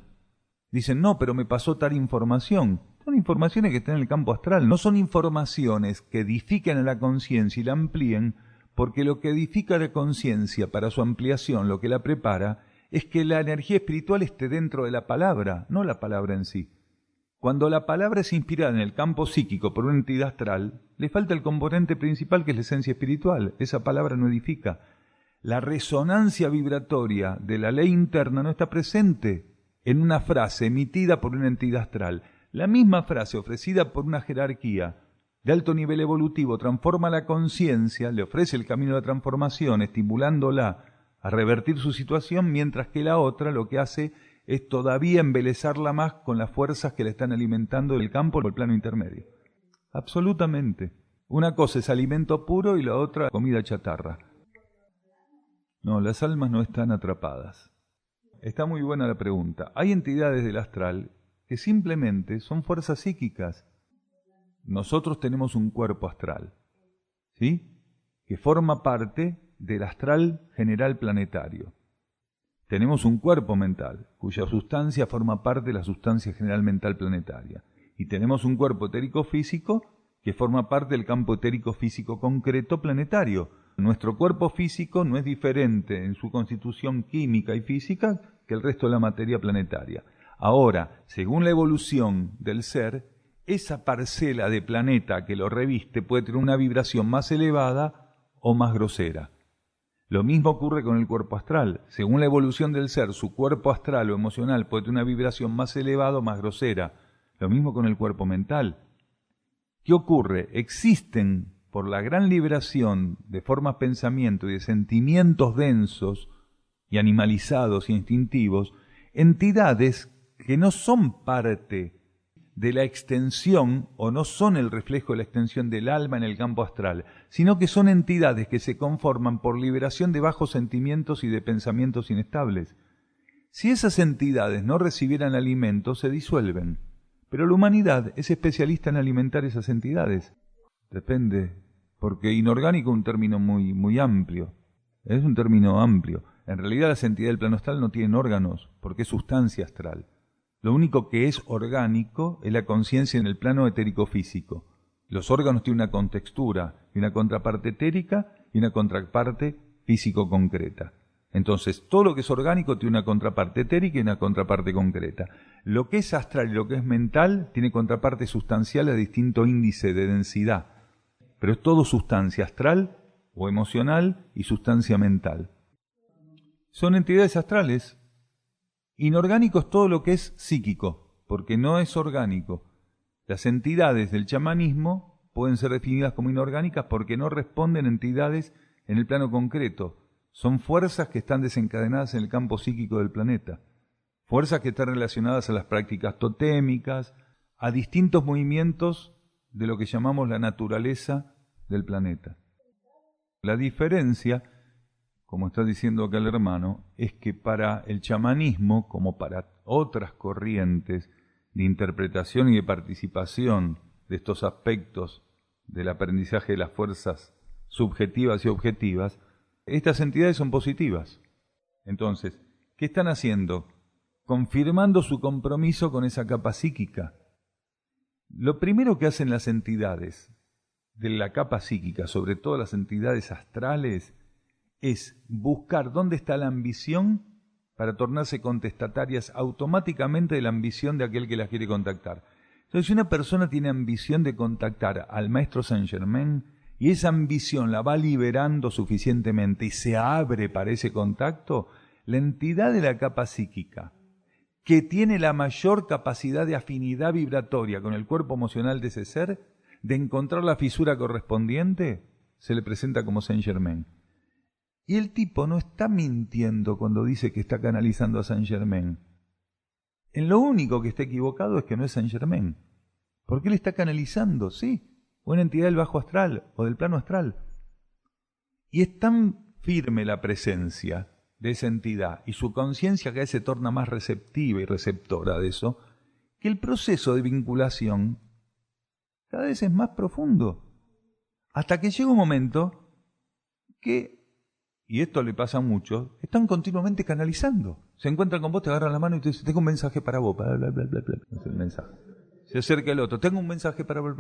Dicen, no, pero me pasó tal información. Son informaciones que están en el campo astral, no son informaciones que edifiquen a la conciencia y la amplíen, porque lo que edifica la conciencia para su ampliación, lo que la prepara, es que la energía espiritual esté dentro de la palabra, no la palabra en sí. Cuando la palabra es inspirada en el campo psíquico por una entidad astral, le falta el componente principal que es la esencia espiritual. Esa palabra no edifica. La resonancia vibratoria de la ley interna no está presente en una frase emitida por una entidad astral. La misma frase ofrecida por una jerarquía de alto nivel evolutivo transforma la conciencia, le ofrece el camino de la transformación, estimulándola a revertir su situación, mientras que la otra lo que hace es todavía embelezarla más con las fuerzas que le están alimentando el campo o el plano intermedio. Absolutamente. Una cosa es alimento puro y la otra comida chatarra. No, las almas no están atrapadas. Está muy buena la pregunta. Hay entidades del astral que simplemente son fuerzas psíquicas. Nosotros tenemos un cuerpo astral, ¿sí? Que forma parte del astral general planetario. Tenemos un cuerpo mental, cuya sustancia forma parte de la sustancia general mental planetaria. Y tenemos un cuerpo etérico físico que forma parte del campo etérico físico concreto planetario. Nuestro cuerpo físico no es diferente en su constitución química y física que el resto de la materia planetaria. Ahora, según la evolución del ser, esa parcela de planeta que lo reviste puede tener una vibración más elevada o más grosera. Lo mismo ocurre con el cuerpo astral. Según la evolución del ser, su cuerpo astral o emocional puede tener una vibración más elevada o más grosera. Lo mismo con el cuerpo mental. ¿Qué ocurre? Existen, por la gran liberación de formas pensamiento y de sentimientos densos y animalizados y instintivos, entidades que no son parte de la extensión o no son el reflejo de la extensión del alma en el campo astral, sino que son entidades que se conforman por liberación de bajos sentimientos y de pensamientos inestables. Si esas entidades no recibieran alimento, se disuelven. Pero la humanidad es especialista en alimentar esas entidades. Depende, porque inorgánico es un término muy amplio. Es un término amplio. En realidad las entidades del plano astral no tienen órganos, porque es sustancia astral. Lo único que es orgánico es la conciencia en el plano etérico-físico. Los órganos tienen una contextura, y una contraparte etérica y una contraparte físico-concreta. Entonces, todo lo que es orgánico tiene una contraparte etérica y una contraparte concreta. Lo que es astral y lo que es mental tiene contraparte sustancial a distinto índice de densidad. Pero es todo sustancia astral o emocional y sustancia mental. Son entidades astrales. Inorgánico es todo lo que es psíquico, porque no es orgánico. Las entidades del chamanismo pueden ser definidas como inorgánicas porque no responden a entidades en el plano concreto. Son fuerzas que están desencadenadas en el campo psíquico del planeta. Fuerzas que están relacionadas a las prácticas totémicas, a distintos movimientos de lo que llamamos la naturaleza del planeta. La diferencia, como está diciendo acá el hermano, es que para el chamanismo, como para otras corrientes de interpretación y de participación de estos aspectos del aprendizaje de las fuerzas subjetivas y objetivas, estas entidades son positivas. Entonces, ¿qué están haciendo? Confirmando su compromiso con esa capa psíquica. Lo primero que hacen las entidades de la capa psíquica, sobre todo las entidades astrales, es buscar dónde está la ambición para tornarse contestatarias automáticamente de la ambición de aquel que las quiere contactar. Entonces, si una persona tiene ambición de contactar al maestro Saint Germain y esa ambición la va liberando suficientemente y se abre para ese contacto, la entidad de la capa psíquica, que tiene la mayor capacidad de afinidad vibratoria con el cuerpo emocional de ese ser, de encontrar la fisura correspondiente, se le presenta como Saint Germain. Y el tipo no está mintiendo cuando dice que está canalizando a Saint Germain. En lo único que está equivocado es que no es Saint Germain. Porque él está canalizando, sí, una entidad del bajo astral o del plano astral. Y es tan firme la presencia de esa entidad y su conciencia cada vez se torna más receptiva y receptora de eso, que el proceso de vinculación cada vez es más profundo. Hasta que llega un momento que, y esto le pasa a muchos, están continuamente canalizando. Se encuentran con vos, te agarran la mano y te dicen, tengo un mensaje para vos, bla, bla, bla, bla, bla. Es el mensaje. Se acerca el otro, tengo un mensaje para vos.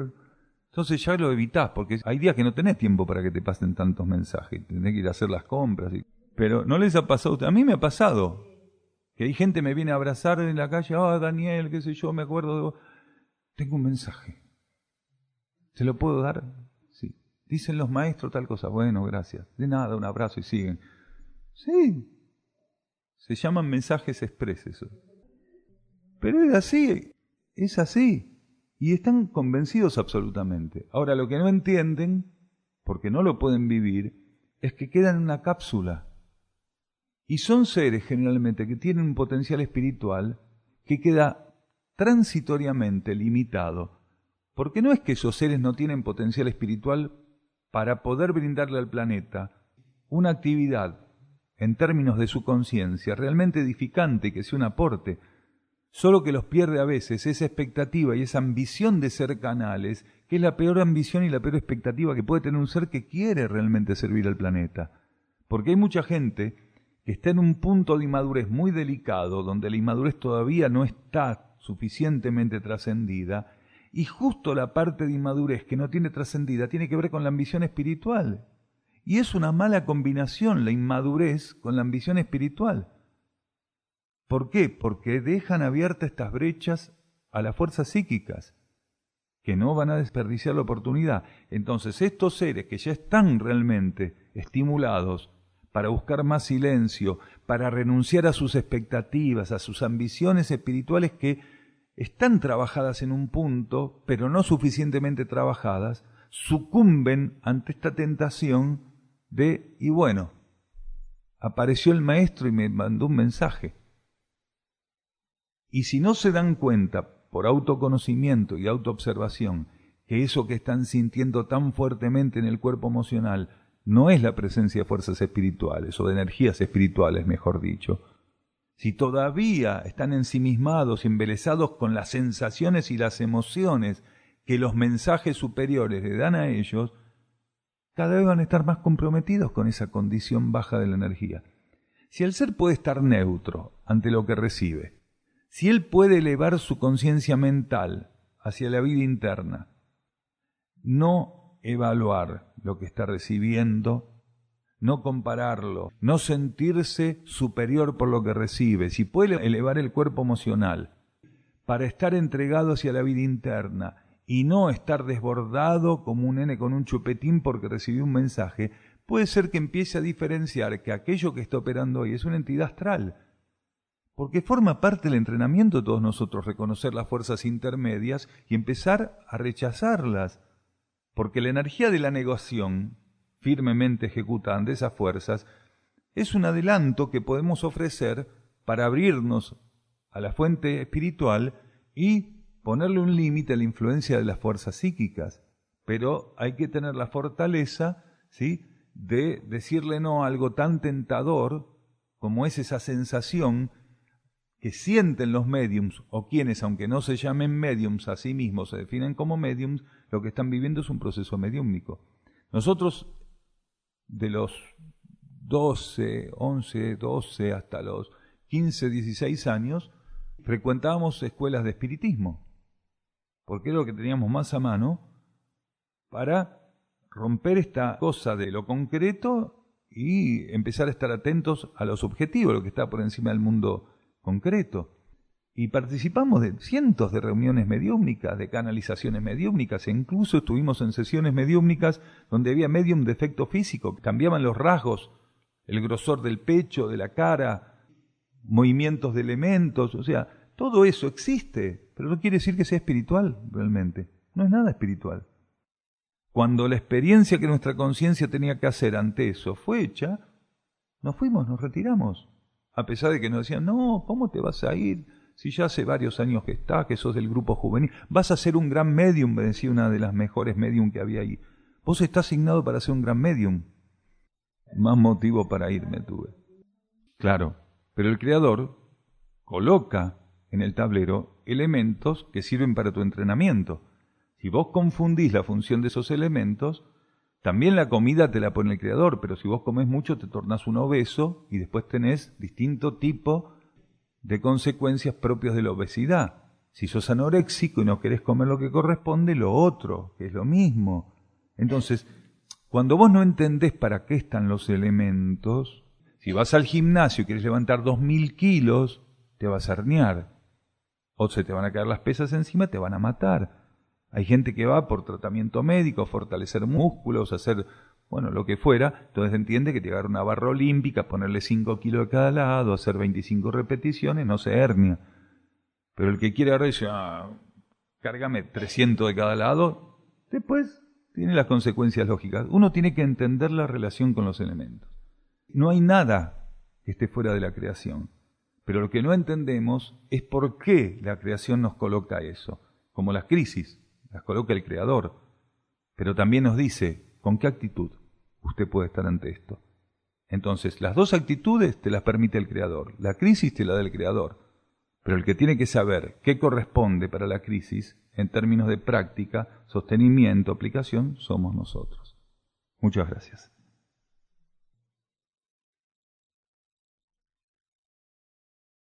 Entonces ya lo evitás, porque hay días que no tenés tiempo para que te pasen tantos mensajes, tenés que ir a hacer las compras. Pero ¿no les ha pasado? A mí me ha pasado, que hay gente que me viene a abrazar en la calle, Daniel, qué sé yo, me acuerdo de vos. Tengo un mensaje. ¿Se lo puedo dar? Sí. Dicen los maestros tal cosa. Bueno, gracias. De nada, un abrazo y siguen. Sí. Se llaman mensajes express eso. Pero es así, es así. Y están convencidos absolutamente. Ahora, lo que no entienden, porque no lo pueden vivir, es que quedan en una cápsula. Y son seres generalmente que tienen un potencial espiritual que queda transitoriamente limitado. Porque no es que esos seres no tienen potencial espiritual para poder brindarle al planeta una actividad en términos de su conciencia realmente edificante, que sea un aporte, solo que los pierde a veces esa expectativa y esa ambición de ser canales, que es la peor ambición y la peor expectativa que puede tener un ser que quiere realmente servir al planeta. Porque hay mucha gente que está en un punto de inmadurez muy delicado, donde la inmadurez todavía no está suficientemente trascendida, y justo la parte de inmadurez que no tiene trascendida tiene que ver con la ambición espiritual. Y es una mala combinación la inmadurez con la ambición espiritual. ¿Por qué? Porque dejan abiertas estas brechas a las fuerzas psíquicas, que no van a desperdiciar la oportunidad. Entonces, estos seres que ya están realmente estimulados para buscar más silencio, para renunciar a sus expectativas, a sus ambiciones espirituales que están trabajadas en un punto, pero no suficientemente trabajadas, sucumben ante esta tentación y bueno, apareció el maestro y me mandó un mensaje. Y si no se dan cuenta, por autoconocimiento y autoobservación, que eso que están sintiendo tan fuertemente en el cuerpo emocional no es la presencia de fuerzas espirituales, o de energías espirituales, mejor dicho, si todavía están ensimismados y embelesados con las sensaciones y las emociones que los mensajes superiores le dan a ellos, cada vez van a estar más comprometidos con esa condición baja de la energía. Si el ser puede estar neutro ante lo que recibe, si él puede elevar su conciencia mental hacia la vida interna, no evaluar lo que está recibiendo, no compararlo, no sentirse superior por lo que recibe, si puede elevar el cuerpo emocional para estar entregado hacia la vida interna y no estar desbordado como un nene con un chupetín porque recibió un mensaje, puede ser que empiece a diferenciar que aquello que está operando hoy es una entidad astral, porque forma parte del entrenamiento de todos nosotros reconocer las fuerzas intermedias y empezar a rechazarlas, porque la energía de la negación, firmemente ejecutada de esas fuerzas, es un adelanto que podemos ofrecer para abrirnos a la fuente espiritual y ponerle un límite a la influencia de las fuerzas psíquicas. Pero hay que tener la fortaleza, ¿sí?, de decirle no a algo tan tentador como es esa sensación que sienten los médiums, o quienes, aunque no se llamen médiums a sí mismos, se definen como médiums, lo que están viviendo es un proceso mediúmnico. Nosotros, de los 11, 12 hasta los 15, 16 años, frecuentábamos escuelas de espiritismo, porque era lo que teníamos más a mano para romper esta cosa de lo concreto y empezar a estar atentos a lo subjetivo, lo que está por encima del mundo concreto. Y participamos de cientos de reuniones mediúmnicas, de canalizaciones mediúmnicas, e incluso estuvimos en sesiones mediúmnicas donde había médium de efecto físico, cambiaban los rasgos, el grosor del pecho, de la cara, movimientos de elementos, o sea, todo eso existe, pero no quiere decir que sea espiritual realmente, no es nada espiritual. Cuando la experiencia que nuestra conciencia tenía que hacer ante eso fue hecha, nos fuimos, nos retiramos, a pesar de que nos decían, no, ¿cómo te vas a ir? Si ya hace varios años que estás, que sos del grupo juvenil, vas a ser un gran medium, me decía una de las mejores medium que había ahí. Vos estás asignado para ser un gran medium. Más motivo para irme tuve. Claro, pero el Creador coloca en el tablero elementos que sirven para tu entrenamiento. Si vos confundís la función de esos elementos, también la comida te la pone el Creador, pero si vos comés mucho te tornás un obeso y después tenés distinto tipo de consecuencias propias de la obesidad. Si sos anoréxico y no querés comer lo que corresponde, lo otro, que es lo mismo. Entonces, cuando vos no entendés para qué están los elementos, si vas al gimnasio y querés levantar 2000 kilos, te vas a herniar. O se te van a caer las pesas encima, te van a matar. Hay gente que va por tratamiento médico, fortalecer músculos, hacer, bueno, lo que fuera, entonces entiende que te agarra una barra olímpica, ponerle 5 kilos de cada lado, hacer 25 repeticiones, no se hernia. Pero el que quiere agarrar dice, cárgame 300 de cada lado, después tiene las consecuencias lógicas. Uno tiene que entender la relación con los elementos. No hay nada que esté fuera de la creación, pero lo que no entendemos es por qué la creación nos coloca eso, como las crisis, las coloca el Creador, pero también nos dice, ¿con qué actitud usted puede estar ante esto? Entonces, las dos actitudes te las permite el Creador. La crisis te la da el Creador. Pero el que tiene que saber qué corresponde para la crisis, en términos de práctica, sostenimiento, aplicación, somos nosotros. Muchas gracias.